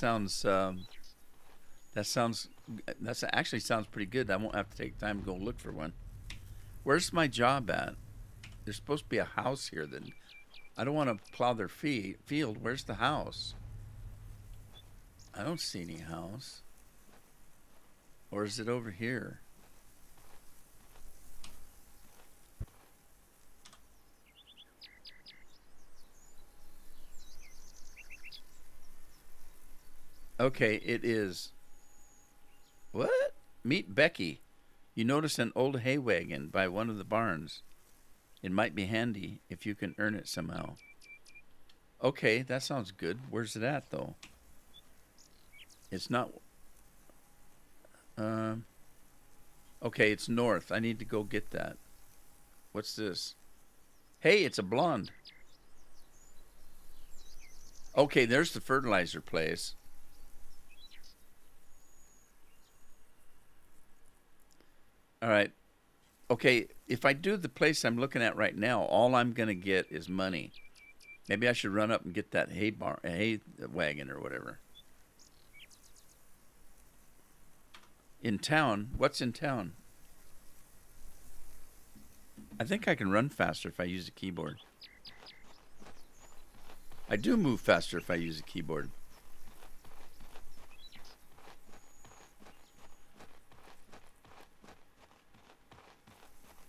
actually sounds pretty good. I won't have to take time to go look for one. Where's my job at? There's supposed to be a house here. Then I don't want to plow their field. Where's the house? I don't see any house. Or is it over here? Okay, it is. What? Meet Becky. You notice an old hay wagon by one of the barns. It might be handy if you can earn it somehow. Okay, that sounds good. Where's it at, though? It's not... Okay, it's north. I need to go get that. What's this? Hey, it's a blonde. Okay, there's the fertilizer place. All right. Okay, if I do the place I'm looking at right now, all I'm going to get is money. Maybe I should run up and get that hay wagon or whatever. In town? What's in town? I think I can run faster if I use a keyboard. I do move faster if I use a keyboard.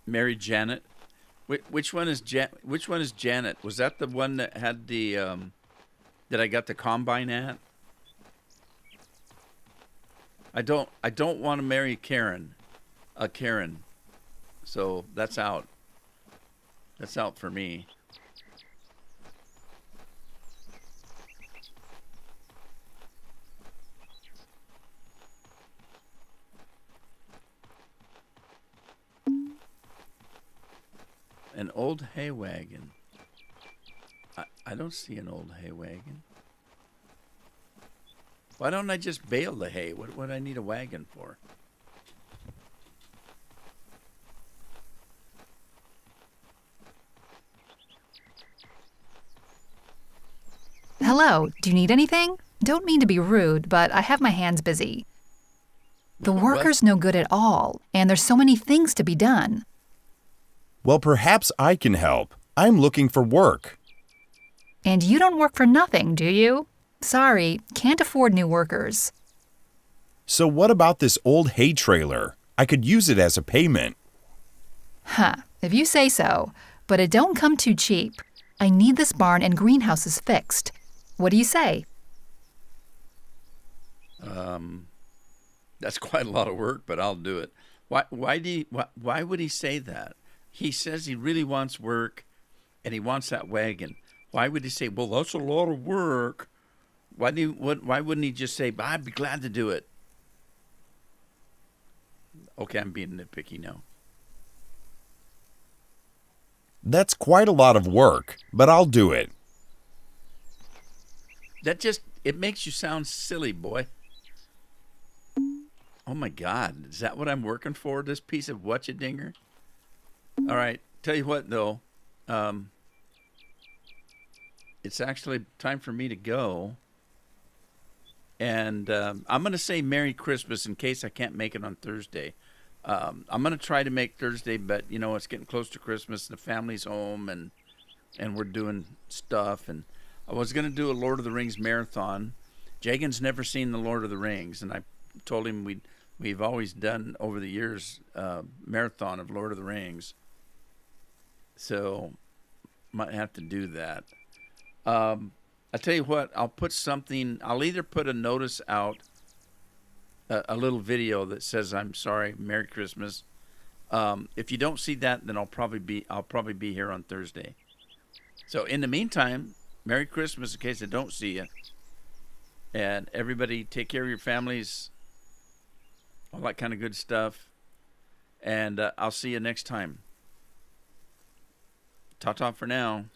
Mary Janet. Which one is Janet? Was that the one that had the that I got the combine at? I don't want to marry Karen. Karen. So that's out. That's out for me. An old hay wagon. I don't see an old hay wagon. Why don't I just bale the hay? What would I need a wagon for? Hello, do you need anything? Don't mean to be rude, but I have my hands busy. The worker's no good at all, and there's so many things to be done. Well, perhaps I can help. I'm looking for work. And you don't work for nothing, do you? Sorry, can't afford new workers. So what about this old hay trailer? I could use it as a payment. Huh, if you say so, but it don't come too cheap. I need this barn and greenhouses fixed. What do you say? That's quite a lot of work, but I'll do it. Why would he say that? He says he really wants work, and he wants that wagon. Why would he say, well, that's a lot of work? Why wouldn't he just say, I'd be glad to do it? Okay, I'm being nitpicky now. That's quite a lot of work, but I'll do it. It makes you sound silly, boy. Oh my God, is that what I'm working for? This piece of whatcha-dinger? All right, tell you what though, it's actually time for me to go. And I'm going to say Merry Christmas in case I can't make it on Thursday. I'm going to try to make Thursday, but you know, it's getting close to Christmas and the family's home and we're doing stuff. And I was going to do a Lord of the Rings marathon. Jagan's never seen the Lord of the Rings, and I told him we've always done over the years marathon of Lord of the Rings. So might have to do that. I tell you what, I'll either put a notice out, a little video that says I'm sorry, Merry Christmas. If you don't see that, then I'll probably be here on Thursday. So in the meantime, Merry Christmas in case I don't see you. And everybody take care of your families, all that kind of good stuff. And I'll see you next time. Ta-ta for now.